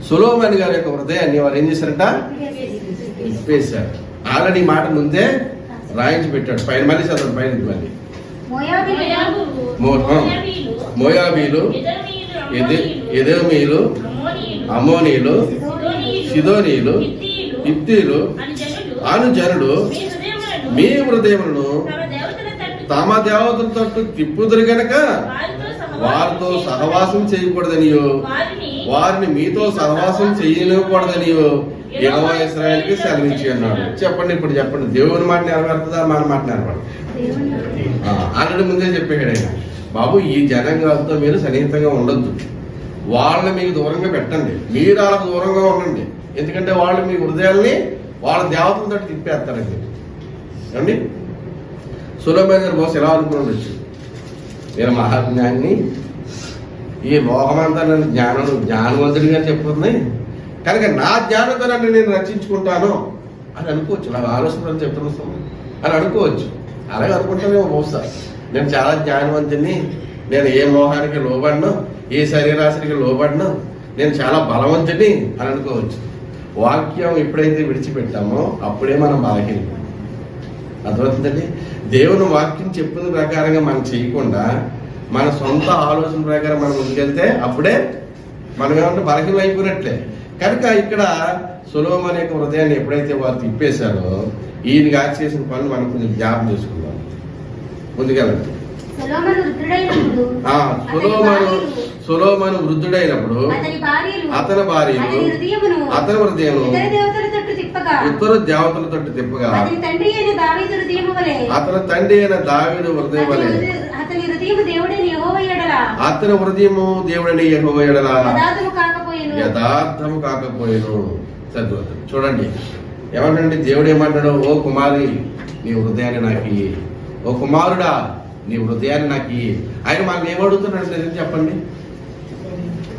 [SPEAKER 1] సొలొమోను గారి యొక్క హృదయాన్ని వారు ఏం చేశారంట? విప్పేశారు. ఆల్రెడీ మాట ముందే రాయించి పెట్టాడు. పైన మళ్ళీ చదవండి, పైన మళ్ళీ మోయాబీలు, ఎదోమీలు, అమ్మోనీలు, సిదోనీలు, హిత్తీలు అను జనులు మీ హృదయములను తమ దేవతల తట్టు తిప్పుదురు గనక వారితో సహవాసం చేయకూడదనియో వారిని మీతో సహవాసం చేయకూడదనియో యెహోవా ఇశ్రాయేలుకి సెలవించి అన్నాడు. చెప్పండి, ఇప్పుడు చెప్పండి, దేవుని మాట నెరవేరుతుందా మన మాట నెరవేరదు? ఆల్రెడీ ముందే చెప్పాడు ఆయన, బాబు ఈ జనాంగాలతో మీరు సన్నిహితంగా ఉండొద్దు, వాళ్ళని మీకు దూరంగా పెట్టండి, మీరు వాళ్ళకు దూరంగా ఉండండి. ఎందుకంటే వాళ్ళు మీ హృదయాల్ని వాళ్ళ దేవతలతో తిప్పేస్తారండి. ఏమండి? సొలొమోను గారు బహుశా ఎలా అనుకుని ఉండొచ్చు, నేను మహాజ్ఞాన్ని, ఈ లోకమంతా నన్ను జ్ఞానవంతుడిగా చెప్పుతుంది కనుక నా జ్ఞానంతో నన్ను నేను రక్షించుకుంటాను అని అనుకోవచ్చు. నాకు ఆలోచన చెప్తున్నాను అని అనుకోవచ్చు. అలాగే అనుకుంటానేమో బహుశా, నేను చాలా జ్ఞానవంతుని, నేను ఏ మోహానికి లోబడను, ఏ శరీరాశనికి లోబడను, నేను చాలా బలవంతుని అని అనుకోవచ్చు. వాక్యం ఎప్పుడైతే విడిచిపెట్టామో అప్పుడే మనం బలహీనం. అర్థమవుతుందండి? దేవుని వాక్యం చెప్పిన ప్రకారంగా మనం చేయకుండా మన సొంత ఆలోచన ప్రకారం మనం ముందుకెళ్తే అప్పుడే మనం ఏమంటే బలహీనం అయిపోయినట్లే. కనుక ఇక్కడ సొలొమోను యొక్క హృదయాన్ని ఎప్పుడైతే వారు తిప్పేశారో ఈయన గారు చేసిన పనులు మనం కొంచెం జ్ఞాపకం చేసుకుందాం. ముందుకెళ్ళండి. సొలొమోను వృద్ధుడైనప్పుడు అతని భార్యలు అతని హృదయం ఇతర దేవతల తట్టు తిప్పగా అతని తండ్రి అయిన దావీదు హృదయం వలె అతని హృదయము దేవుడని యెహోవా యెడల యథార్థము కాకపోయేను. చదువుతాడు చూడండి, ఏమంటే దేవుడు ఏమంటాడు? ఓ కుమారి నీ హృదయాన్ని నాకు, ఓ కుమారుడా నీ హృదయాన్ని నాకు. ఆయన మనల్ని ఏమడుగుతున్నాడు నిజం చెప్పండి?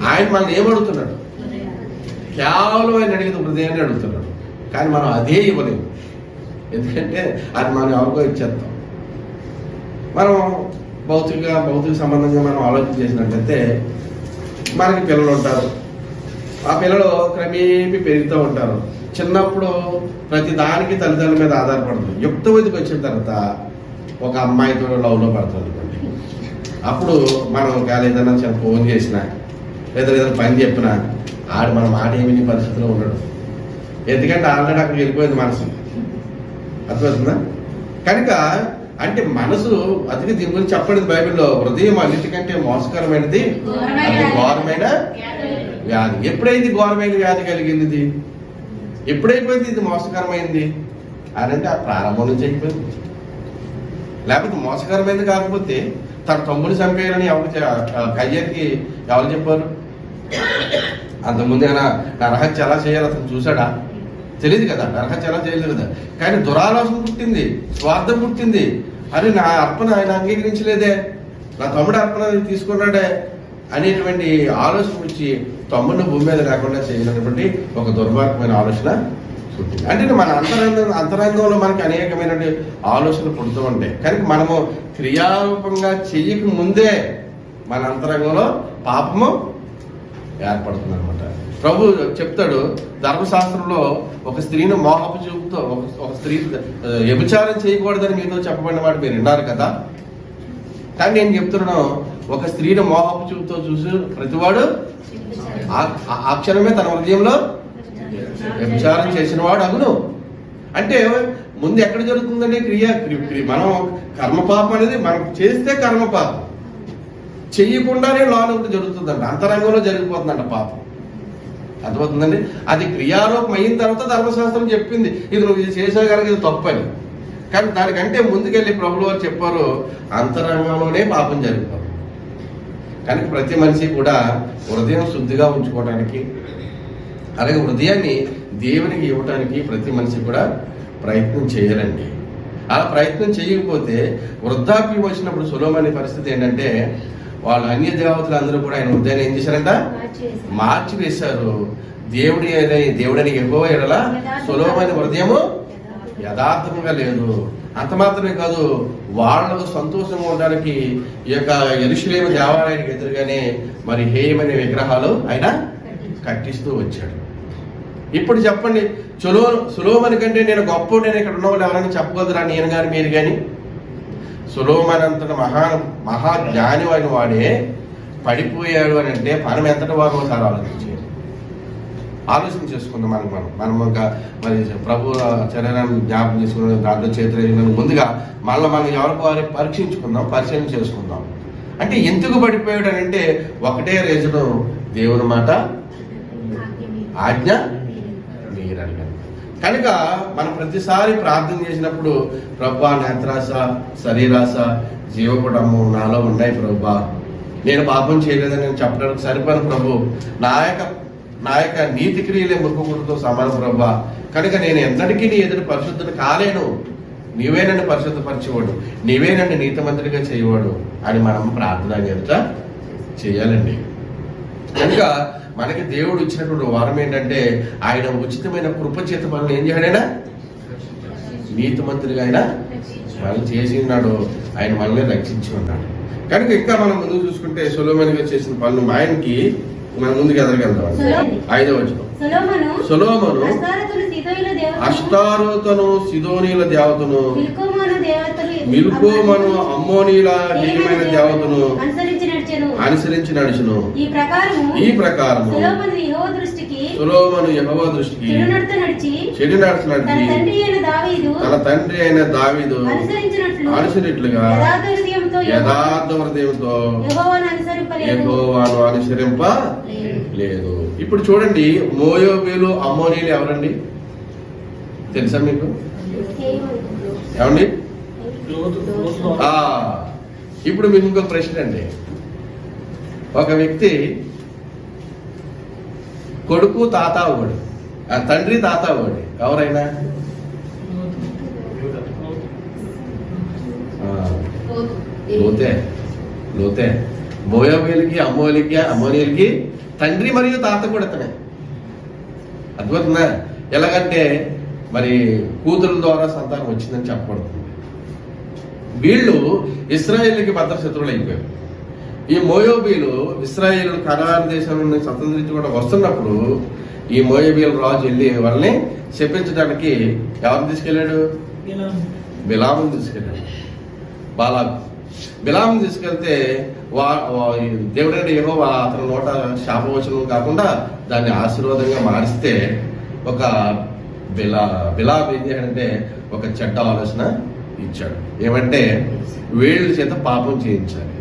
[SPEAKER 1] ఆయన మనల్ని ఏమడుగుతున్నాడు? కేవలం ఆయన అడిగిన హృదయాన్ని అడుగుతున్నాడు. కానీ మనం అదే ఇవ్వలేము, ఎందుకంటే అది మనం ఎవరికో ఇచ్చేస్తాం. మనం భౌతిక సంబంధంగా మనం ఆలోచన చేసినట్లయితే మనకి పిల్లలు ఉంటారు, ఆ పిల్లలు క్రమేపీ పెరుగుతూ ఉంటారు. చిన్నప్పుడు ప్రతి దానికి తల్లిదండ్రుల మీద ఆధారపడదు. యుక్త వయసుకి వచ్చిన తర్వాత ఒక అమ్మాయితో లవ్లో పడుతుంది అనుకోండి, అప్పుడు మనం ఏదైనా చిన్న ఫోన్ చేసినా లేదా ఏదైనా పని చెప్పినా ఆడు మన మాట ఏమి పరిస్థితిలో ఉండడు. ఎందుకంటే ఆల్రెడీ అక్కడికి వెళ్ళిపోయింది మనసు. అర్థమవుతుందా? కనుక అంటే మనసు అతికి దీని గురించి చెప్పండి బైబిల్లో. హృదయం అన్నిటికంటే మోసకరమైనది, అది ఘోరమైన వ్యాధి. ఎప్పుడైంది ఘోరమైన వ్యాధి కలిగింది? ఎప్పుడైపోయింది ఇది మోసకరమైంది అని అంటే ఆ ప్రారంభం నుంచి అయిపోయింది. లేకపోతే మోసకరమైనది కాకపోతే తన తమ్ముడు చంపేయాలని కయ్యకి ఎవరు చెప్పారు? అంతకుముందు ఆయన నరహత్య ఎలా చేయాలి అతను చూసాడా? తెలియదు కదా, నరహత్య ఎలా చేయలేదు కదా. కానీ దురాలోచన పుట్టింది, స్వార్థం పుట్టింది. అరే నా అర్పణ ఆయన అంగీకరించలేదే, నా తమ్ముడు అర్పణ తీసుకున్నాడే అనేటువంటి ఆలోచన వచ్చి తమ్ముడిని భూమి మీద లేకుండా చేయనటువంటి ఒక దుర్మార్గమైన ఆలోచన
[SPEAKER 2] పుట్టింది. అంటే మన అంతరంగంలో మనకి అనేకమైన ఆలోచనలు పుడుతూ ఉంటాయి. కనుక మనము క్రియారూపంగా చెయ్యక ముందే మన అంతరంగంలో పాపము ఏర్పడుతుంది అనమాట. ప్రభు చెప్తాడు ధర్మశాస్త్రంలో ఒక స్త్రీని మోహపు చూపుతో ఒక స్త్రీ వ్యభిచారం చేయకూడదని మీతో చెప్పబడిన వాడు మీరు విన్నారు కదా. కానీ నేను చెప్తున్నాను, ఒక స్త్రీని మోహపు చూపుతో చూసి ప్రతివాడు ఆ క్షణమే తన హృదయంలో వ్యభిచారం చేసిన వాడు అగును. అంటే ముందు ఎక్కడ జరుగుతుందంటే మనం కర్మపాపం అనేది మనం చేస్తే కర్మపాపం, చెయ్యకుండానే లోన ఒకటి జరుగుతుందంట, అంతరంగంలో జరిగిపోతుందంట పాపం. అర్థమవుతుందండి. అది క్రియారూపం అయిన తర్వాత ధర్మశాస్త్రం చెప్పింది ఇది నువ్వు ఇది చేసే కనుక ఇది తప్పని. కానీ దానికంటే ముందుకెళ్ళి ప్రభులు వారు చెప్పారు అంతరంగంలోనే పాపం జరిగిపోతుంది. కనుక ప్రతి మనిషి కూడా హృదయం శుద్ధిగా ఉంచుకోవడానికి, అలాగే హృదయాన్ని దేవునికి ఇవ్వడానికి ప్రతి మనిషి కూడా ప్రయత్నం చేయాలండి. అలా ప్రయత్నం చేయకపోతే వృద్ధాప్యం వచ్చినప్పుడు సొలొమోను పరిస్థితి ఏంటంటే వాళ్ళు అన్య దేవతలు అందరూ కూడా ఆయన హృదయాన్ని ఏం చేశారంట, మార్చివేశారు. దేవుడని యెహోవా ఎడల సొలొమోను హృదయము యథార్థంగా లేదు. అంత మాత్రమే కాదు, వాళ్ళకు సంతోషంగా ఉండడానికి ఈ యొక్క యెరూషలేము దేవాలయానికి ఎదురుగానే మరి హేయమైన విగ్రహాలు ఆయన కట్టిస్తూ వచ్చాడు. ఇప్పుడు చెప్పండి, సొలొమోను కంటే నేను గొప్ప, నేను ఇక్కడ ఉన్న వాళ్ళు ఎవరైనా చెప్పగలరా? నేను కానీ మీరు కానీ. సొలొమోను అంతటి మహాజ్ఞాని అయిన వాడే పడిపోయాడు అని అంటే మనం ఎంతటి వారు ఒకసారి ఆలోచన చేసుకుందాం. మనం ఇంకా మరి ప్రభు చర్యలను జ్ఞాపకం చేసుకున్నాం, దాంట్లో చేతులు ముందుగా మనం ఎవరికి వారి పరీక్షించుకుందాం, పరిశీలన చేసుకుందాం. అంటే ఎందుకు పడిపోయాడు అని అంటే ఒకటే రీజను, దేవుని మాట ఆజ్ఞ మీరని. కనుక మనం ప్రతిసారి ప్రార్థన చేసినప్పుడు ప్రభా నేత్రాస, శరీరాస, జీవపడము నాలో ఉన్నాయి ప్రభా, నేను పాపం చేయలేదని నేను చెప్పడానికి సరిపోను ప్రభు, నా యొక్క నీతి క్రియలే ముక్కుముడితో సమాన ప్రభా, కనుక నేను ఎన్నటికీ నీ ఎదురు పరిశుద్ధుడు కాలేను, నీవే నన్ను పరిశుద్ధపరిచేవాడు, నీవే నన్ను నీతిమంతుడిగా చేయవాడు అని మనం ప్రార్థన ఎదుట చేయాలండి. కనుక మనకి దేవుడు ఇచ్చినటువంటి వరం ఏంటంటే ఆయన ఉచితమైన కృపచేత మనల్ని ఏం చేయడైనా నీతిమంతుడిగా ఆయన మనల్ని చేసి ఉన్నాడు, ఆయన మనల్ని రక్షించి ఉన్నాడు. కనుక ఇంకా మనం ముందుకు చూసుకుంటే సొలొమోను గారు చేసిన పనులు ఆయనకి మనం ముందుకు ఎదగలుగుతాం. 5వ వచనం, సొలొమోను అష్టారోతును, సిదోనీల దేవతను, మిల్కోమను, అమ్మోనీల హేయమైన దేవతను అనుసరించి నడుచును. ఈ ప్రకారము సొలొమోను యెహోవా దృష్టికి చెడు నడిచి తన తండ్రి అయిన దావీదు అనుసరినట్లుగా యథార్థ హృదయంతో యెహోవాను అనుసరింపలేదు. ఇప్పుడు చూడండి, మోయాబీలు, అమ్మోనీలు ఎవరండి తెలుసా మీకు? ఏమండి? ఇప్పుడు మీకు ఇంకొక ప్రశ్న అండి. ఒక వ్యక్తి కొడుకు తాత అవ్వడు, తండ్రి తాత అవ్వడు, ఎవరైనా లోతే మోయాబీలకి, అమ్మోనీలకి తండ్రి మరియు తాత కూడా అతనే. అద్భుతంగా ఎలాగంటే మరి కూతురుల ద్వారా సంతానం వచ్చిందని చెప్పబడుతుంది. వీళ్ళు ఇశ్రాయేలుకి భద్ర శత్రువులు అయిపోయారు. ఈ మోయాబీలు ఇశ్రాయేలు కనాను దేశం నుండి స్వతంత్రించుకుంటూ వస్తున్నప్పుడు ఈ మోయాబీల రాజు వెళ్ళి వాళ్ళని శపించడానికి ఎవరిని తీసుకెళ్ళాడు? బిలాముని తీసుకెళ్ళాడు. బిలాముని తీసుకెళ్తే దేవుడంటే యెహోవా అతని నోట శాపవచనం కాకుండా దాన్ని ఆశీర్వాదంగా మారిస్తే ఒక బిలాము ఏం చేయాడంటే ఒక చెడ్డ ఆలోచన ఇచ్చాడు. ఏమంటే వీళ్ళ చేత పాపం చేయించాలి,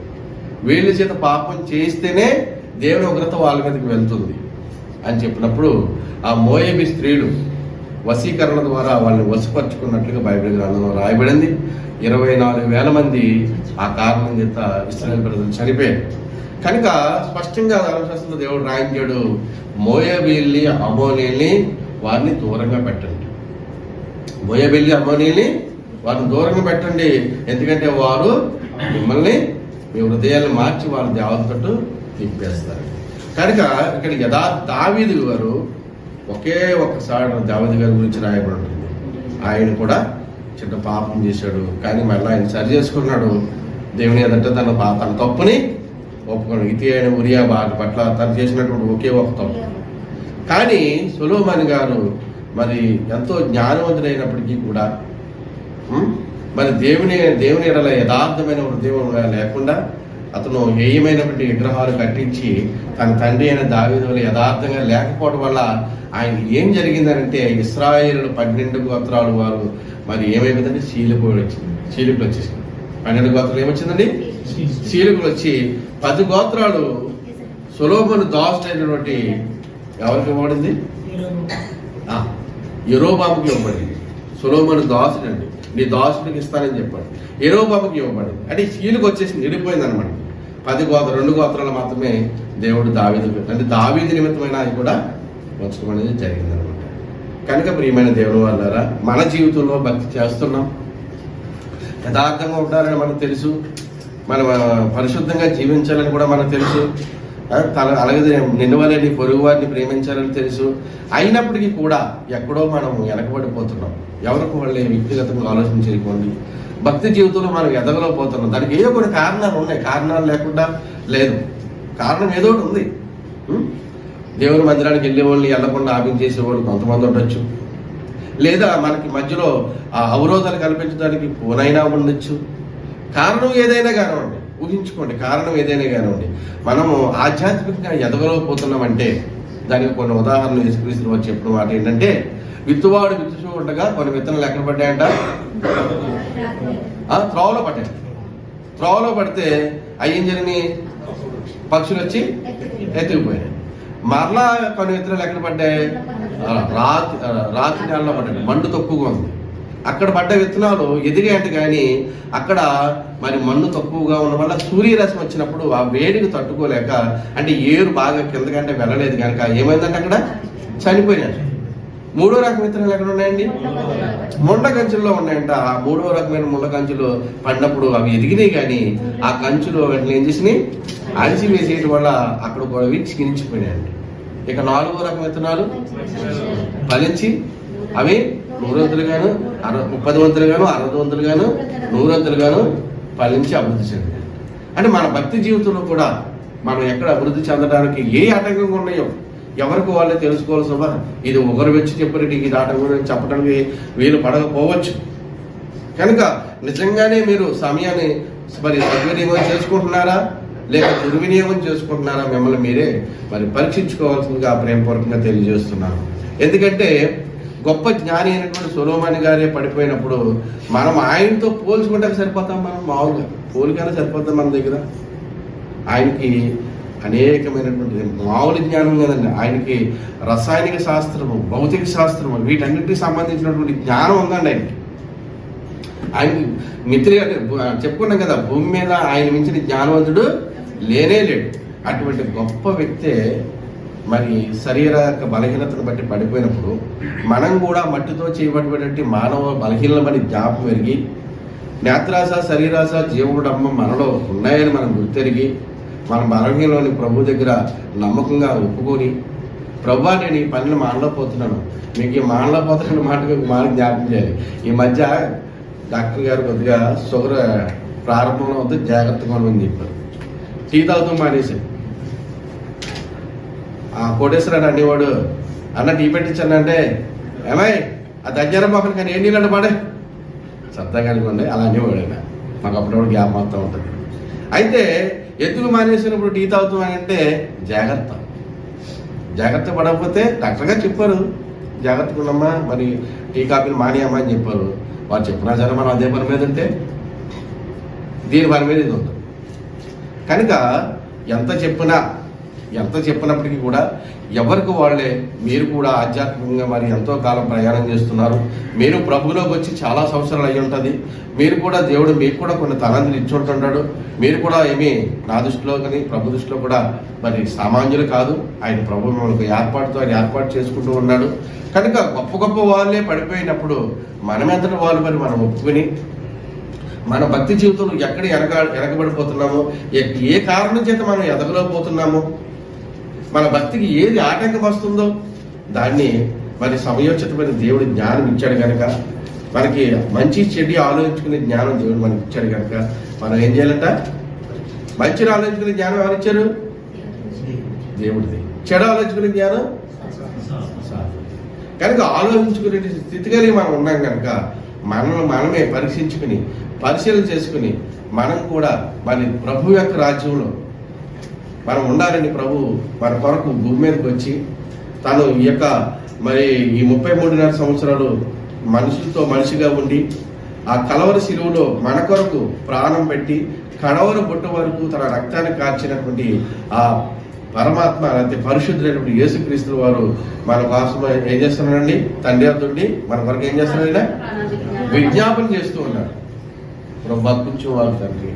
[SPEAKER 2] వీళ్ళ చేత పాపం చేస్తేనే దేవుని ఉగ్రత వాళ్ళ మీదకి వెళ్తుంది అని చెప్పినప్పుడు ఆ మోయాబీ స్త్రీలు వశీకరణ ద్వారా వాళ్ళని వశపరుచుకున్నట్లుగా బైబిల్ గ్రంథంలో రాయబడింది. 24,000 మంది ఆ కారణం చేత ఇశ్రాయేలు ప్రజలు చనిపోయారు. కనుక స్పష్టంగా ధర్మశాస్త్రంలో దేవుడు రాయించాడు, మోయాబీల్ని, అమ్మోనీల్ని వారిని దూరంగా పెట్టండి, మోయాబీల్ని, అమ్మోనీల్ని వారిని దూరంగా పెట్టండి, ఎందుకంటే వారు మిమ్మల్ని మీ హృదయాలను మార్చి వారి దేవత తట్టు తిప్పేస్తారు. కనుక ఇక్కడ దావీదు గారు ఒకే ఒక్కసారి దావీదు గారి గురించి రాయబడి ఉంటుంది. ఆయన కూడా చిన్న పాపం చేశాడు, కానీ మళ్ళీ ఆయన సరి చేసుకున్నాడు. దేవుని ఎదుట తన తప్పుని ఒప్పుకోడు. ఇతి అయిన ఉరియా వాటి పట్ల తను చేసినటువంటి ఒకే ఒక తప్పు. కానీ సొలొమోను గారు మరి ఎంతో జ్ఞానవంతుడైనప్పటికీ కూడా మరి దేవుని ఎడల యథార్థమైన హృదయం లేకుండా అతను హేయమైనటువంటి విగ్రహాలు కట్టించి తన తండ్రి అయిన దావీదు వల్ల యథార్థంగా లేకపోవడం వల్ల ఆయన ఏం జరిగిందనంటే ఇశ్రాయేలు 12 గోత్రాలు వారు మరి ఏమైపోయిందంటే చీలిపోయి వచ్చింది. చీలికలు వచ్చేసింది. 12 గోత్రాలు ఏమొచ్చిందండి? చీలికలు వచ్చి 10 గోత్రాలు సొలొమోను దాసుడైనటువంటి ఎవరికి ఇవ్వబడింది? యెరోబాముకి ఇవ్వబడింది. సొలొమోను దాసుడు అండి, నీ దాసుడికి ఇస్తానని చెప్పాడు. యెరోబాముకి ఇవ్వబడింది. అంటే చీలికి వచ్చేసింది, విడిపోయింది అనమాట. 2 గోత్రాలు మాత్రమే దేవుడు దావీదు, అంటే దావీదు నిమిత్తమైన అది కూడా ఉంచడం అనేది జరిగిందనమాట. కనుక ప్రియమైన దేవుని వాళ్ళారా, మన జీవితంలో భక్తి చేస్తున్నాం, యథార్థంగా ఉండాలని మనకు తెలుసు, మనం పరిశుద్ధంగా జీవించాలని కూడా మనకు తెలుసు, అలాగే నిన్ను వలె నీ పొరుగు వారిని ప్రేమించాలని తెలుసు. అయినప్పటికీ కూడా ఎక్కడో మనం వెనకబడిపోతున్నాం. ఎవరికి వాళ్ళే వ్యక్తిగతంగా ఆలోచన చేయకండి. భక్తి జీవితంలో మనం ఎదగలేకపోతున్నాం. దానికి ఏదో కొన్ని కారణాలు ఉన్నాయి. కారణాలు లేకుండా లేదు, కారణం ఏదో ఒకటి ఉంది. దేవుని మందిరానికి వెళ్ళే వాళ్ళని వెళ్ళకుండా ఆపించేసేవాళ్ళు కొంతమంది ఉండొచ్చు, లేదా మనకి మధ్యలో ఆ అవరోధాలు కల్పించడానికి పోనైనా ఉండొచ్చు. కారణం ఏదైనా కానివ్వండి, ఊహించుకోండి, కారణం ఏదైనా కానివ్వండి, మనము ఆధ్యాత్మికంగా ఎదగలేకపోతున్నామంటే దానికి కొన్ని ఉదాహరణలు యేసుక్రీస్తు వారు చెప్పిన మాట ఏంటంటే, విత్తువాడు విత్తుచూ ఉండగా కొన్ని విత్తనాలు ఎక్కడ పడ్డాయంట? త్రోవలో పడ్డాయి. త్రోవలో పడితే అయ్యేం జరిగినాయి? పక్షులు వచ్చి ఎత్తుకుపోయాయి. మరలా కొన్ని విత్తనాలు ఎక్కడ పడ్డాయి? రాతి నేలలో పడ్డాయి. మండు తక్కువగా ఉంది. అక్కడ పడ్డ విత్తనాలు ఎదిగాయంట, కానీ అక్కడ మరి మన్ను తక్కువగా ఉన్న వల్ల సూర్యరశ్మి వచ్చినప్పుడు ఆ వేడికి తట్టుకోలేక, అంటే ఏరు బాగా కిందకంటే వెళ్ళలేదు కనుక ఏమైందంటే అక్కడ చనిపోయినట్టు. 3వ రకం విత్తనాలు ఎక్కడ ఉన్నాయండి? ముండ కంచుల్లో ఉన్నాయంట. ఆ 3వ రకమైన ముండ కంచులు పడినప్పుడు అవి ఎదిగినాయి, కానీ ఆ కంచులు వాటిని ఏం చేసినాయి? అడిచి వేసేయడం వల్ల అక్కడ కూడా క్షీణించిపోయినాయండి. ఇక 4వ రకం విత్తనాలు ఫలించి అవి 100 గాను 30 గాను 60 గాను 100 గాను ఫలించి అభివృద్ధి చెందాయి. అంటే మన భక్తి జీవితంలో కూడా మనం ఎక్కడ అభివృద్ధి చెందడానికి ఏ ఆటంకంగా ఉన్నాయో ఎవరికి వాళ్ళే తెలుసుకోవాల్సిన, ఇది ఒకరు వచ్చి చెప్పినట్టు ఇది ఆటంకం చెప్పడానికి వీలు పడకపోవచ్చు. కనుక నిజంగానే మీరు సమయాన్ని మరి సద్వినియోగం చేసుకుంటున్నారా లేక దుర్వినియోగం చేసుకుంటున్నారా? మిమ్మల్ని మీరే మరి పరీక్షించుకోవాల్సిందిగా ప్రేమపూర్వకంగా తెలియజేస్తున్నాను. ఎందుకంటే గొప్ప జ్ఞాని అయినటువంటి సొలొమోను గారే పడిపోయినప్పుడు మనం ఆయనతో పోల్చుకుంటే సరిపోతాం. మనం మామూలుగా పోలికైనా సరిపోతాం మన దగ్గర. ఆయనకి అనేకమైనటువంటి మామూలు జ్ఞానం కదండి. ఆయనకి రసాయనిక శాస్త్రము, భౌతిక శాస్త్రము, వీటన్నిటికి సంబంధించినటువంటి జ్ఞానం ఉందండి ఆయనకి. ఆయనకి మిత్రులు చెప్పుకున్నాం కదా, భూమి మీద ఆయన మించిన జ్ఞానవంతుడు లేనే లేడు. అటువంటి గొప్ప వ్యక్తే మరి శరీర బలహీనతను బట్టి పడిపోయినప్పుడు మనం కూడా మట్టితో చేయబడినటువంటి మానవ బలహీనమని జ్ఞాపకం ఎరిగి, నేత్రాశ శరీరాశ జీవుడమ్మ మనలో ఉన్నాయని మనం గుర్తెరిగి, మన బలహీనలోని ప్రభు దగ్గర నమ్మకంగా ఒప్పుకొని, ప్రభువా నేను ఈ పనిని మానలేకపోతున్నాను, మీకు ఈ మానలేకపోతున్న మాట జ్ఞాపకం చేయాలి. ఈ మధ్య డాక్టర్ గారు కొద్దిగా షుగర్ ప్రారంభంలో వద్ద జాగ్రత్తగా అని చెప్పారు. టీ తాగుతూ మానేశాడు. ఆ కోటేశ్వరాడు అనేవాడు, అన్న టీ పెట్టించానంటే ఏమాయ్ ఆ దగ్గర పక్కన కానీ ఏం నీళ్ళు పాడే సరదాగా అనుకోండి, అలా అనేవాడు ఆయన. మాకు అప్పుడప్పుడు గ్యాప్ మొత్తం ఉంటుంది. అయితే ఎందుకు మానేసినప్పుడు టీ తాగుతాం అని అంటే జాగ్రత్త పడకపోతే డాక్టర్ గారు చెప్పారు, జాగ్రత్తగా ఉన్నమ్మా, మరి టీ కాఫీలు మానేయమ్మా అని చెప్పారు. వారు చెప్పినా సరే మనం అదే పని మీద ఉంటే దీని పని మీద ఇది ఉంది. కనుక ఎంత చెప్పినప్పటికీ కూడా ఎవరికి వాళ్ళే, మీరు కూడా ఆధ్యాత్మికంగా మరి ఎంతో కాలం ప్రయాణం చేస్తున్నారు. మీరు ప్రభువులోకి వచ్చి చాలా సంవత్సరాలు అయి ఉంటుంది. మీరు కూడా దేవుడు మీకు కూడా కొన్ని తలాంతులు ఇచ్చి ఉంటున్నాడు. మీరు కూడా ఏమీ నా దృష్టిలో కానీ ప్రభు దృష్టిలో కూడా మరి సామాన్యులు కాదు. ఆయన ప్రభు మనకు ఏర్పాటు చేసుకుంటూ ఉన్నాడు. కనుక గొప్ప వాళ్ళే పడిపోయినప్పుడు మనమెంతటి వాళ్ళు మరి మనం ఒప్పుకొని మన భక్తి జీవితంలో ఎక్కడ వెనకబడిపోతున్నామో, ఏ కారణం చేత మనం ఎదగలేకపోతున్నామో, మన భక్తికి ఏది ఆటంకం వస్తుందో దాన్ని మరి సమయోచితమైన దేవుడు జ్ఞానం ఇచ్చాడు కనుక, మనకి మంచి చెడు ఆలోచించుకునే జ్ఞానం దేవుడు మనకి ఇచ్చాడు కనుక మనం ఏం చేయాలంట? మంచిని ఆలోచించుకునే జ్ఞానం ఎవరు ఇచ్చారు? దేవుడిది. చెడు ఆలోచించుకునే జ్ఞానం కనుక ఆలోచించుకునే స్థితి కలిగి మనం ఉన్నాం కనుక మనమే పరీక్షించుకుని పరిశీలన చేసుకుని మనం కూడా మరి ప్రభు యొక్క రాజ్యంలో మనం ఉండాలని ప్రభు మన కొరకు భూమి మీదకి వచ్చి తను ఈ యొక్క మరి ఈ 33.5 సంవత్సరాలు మనుషులతో మనిషిగా ఉండి ఆ కలవరి శిలువలో మన కొరకు ప్రాణం పెట్టి కడవర బొట్టు వరకు తన రక్తాన్ని కార్చినటువంటి ఆ పరమాత్మ అంటే పరిశుద్ధులైనటువంటి యేసుక్రీస్తు వారు మన కోసం ఏం చేస్తున్నాడండి? తండ్రి అద్దుండి మన కొరకు ఏం చేస్తున్నాడు? విజ్ఞాపన చేస్తూ ఉన్నాడు. ప్రభా కొంచెం వారు తండ్రి,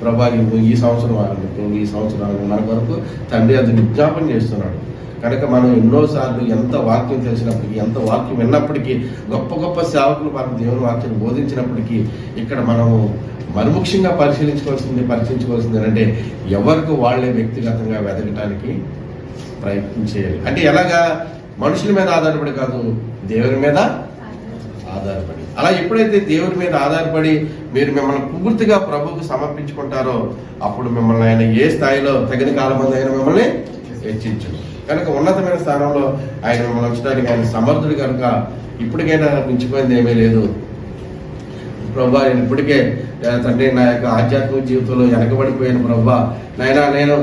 [SPEAKER 2] ప్రభా ఈ సంవత్సరం వారు ఈ సంవత్సరం మన కొరకు తండ్రి అది విజ్ఞాపన చేస్తున్నాడు. కనుక మనం ఎన్నోసార్లు ఎంత వాక్యం తెలిసినప్పటికీ, ఎంత వాక్యం విన్నప్పటికీ, గొప్ప గొప్ప సేవకులు మనకు దేవుని వాక్యం బోధించినప్పటికీ ఇక్కడ మనము మరుముఖ్యంగా పరిశీలించుకోవాల్సింది అంటే ఎవరికి వాళ్ళే వ్యక్తిగతంగా వెతకడానికి ప్రయత్నం చేయాలి. అంటే ఎలాగా? మనుషుల మీద ఆధారపడి కాదు, దేవుని మీద ఆధారపడి. అలా ఎప్పుడైతే దేవుని మీద ఆధారపడి మీరు మిమ్మల్ని పూర్తిగా ప్రభువుకు సమర్పించుకుంటారో అప్పుడు మిమ్మల్ని ఆయన ఏ స్థాయిలో తగిన కాలం మంది ఆయన మిమ్మల్ని హెచ్చించు. కనుక ఉన్నతమైన స్థానంలో ఆయన మిమ్మల్ని ఉంచడానికి ఆయన సమర్థుడు కనుక ఇప్పటికైనా మించిపోయింది ఏమీ లేదు. ప్రభా నేను ఇప్పటికే తండ్రి నా యొక్క ఆధ్యాత్మిక జీవితంలో వెనకబడిపోయాను ప్రభా, నాయనా నేను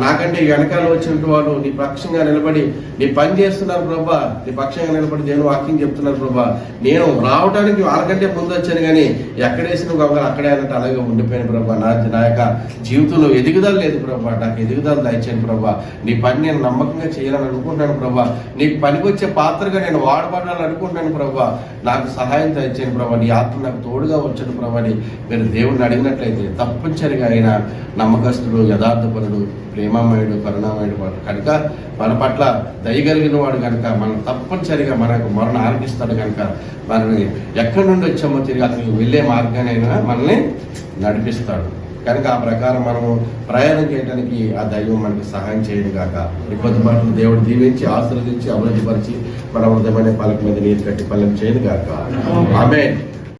[SPEAKER 2] నాకంటే వెనకాల వచ్చినట్టు వాళ్ళు నీ పక్షంగా నిలబడి నీ పని చేస్తున్నారు ప్రభా, నీ పక్షంగా నిలబడి దేవుని వాక్యం చెప్తున్నారు ప్రభా. నేను రావడానికి వాళ్ళకంటే ముందు వచ్చాను కానీ ఎక్కడేసిన గొంగలు అక్కడే అన్నట్టు అలాగే ఉండిపోయాను ప్రభా. నా యొక్క జీవితంలో ఎదుగుదల లేదు ప్రభా, నాకు ఎదుగుదల దయచేయండి ప్రభా. నీ పని నేను నమ్మకంగా చేయాలని అనుకుంటున్నాను ప్రభా, నీకు పనికి వచ్చే పాత్రగా నేను వాడబడాలని అనుకుంటున్నాను ప్రభా. నాకు సహాయం దయచేయండి ప్రభా, నీ ఆత్మ నాకు తోడుగా వచ్చాను ప్రభా అని మీరు దేవుడిని అడిగినట్లయితే తప్పనిసరిగా ఆయన నమ్మకస్తుడు, యథార్థపరుడు, ప్రేమమయుడు, కరుణామయుడు కనుక మన పట్ల దయగలిగిన వాడు కనుక మనం తప్పనిసరిగా మనకు మరణ ఆర్పిస్తాడు కనుక మనల్ని ఎక్కడి నుండి వచ్చామో తిరిగి అతనికి వెళ్ళే మార్గానైనా మనల్ని నడిపిస్తాడు. కనుక ఆ ప్రకారం మనము ప్రయాణం చేయడానికి ఆ దైవం మనకి సహాయం చేయదు కాక ఈ కొద్ది మాటలు దేవుడు దీవించి ఆశీర్వదించి అభివృద్ధిపరిచి మన హృదయమైన పలక మీద నీరు కట్టి పల్లెం చేయదు కాక. ఆమేన్.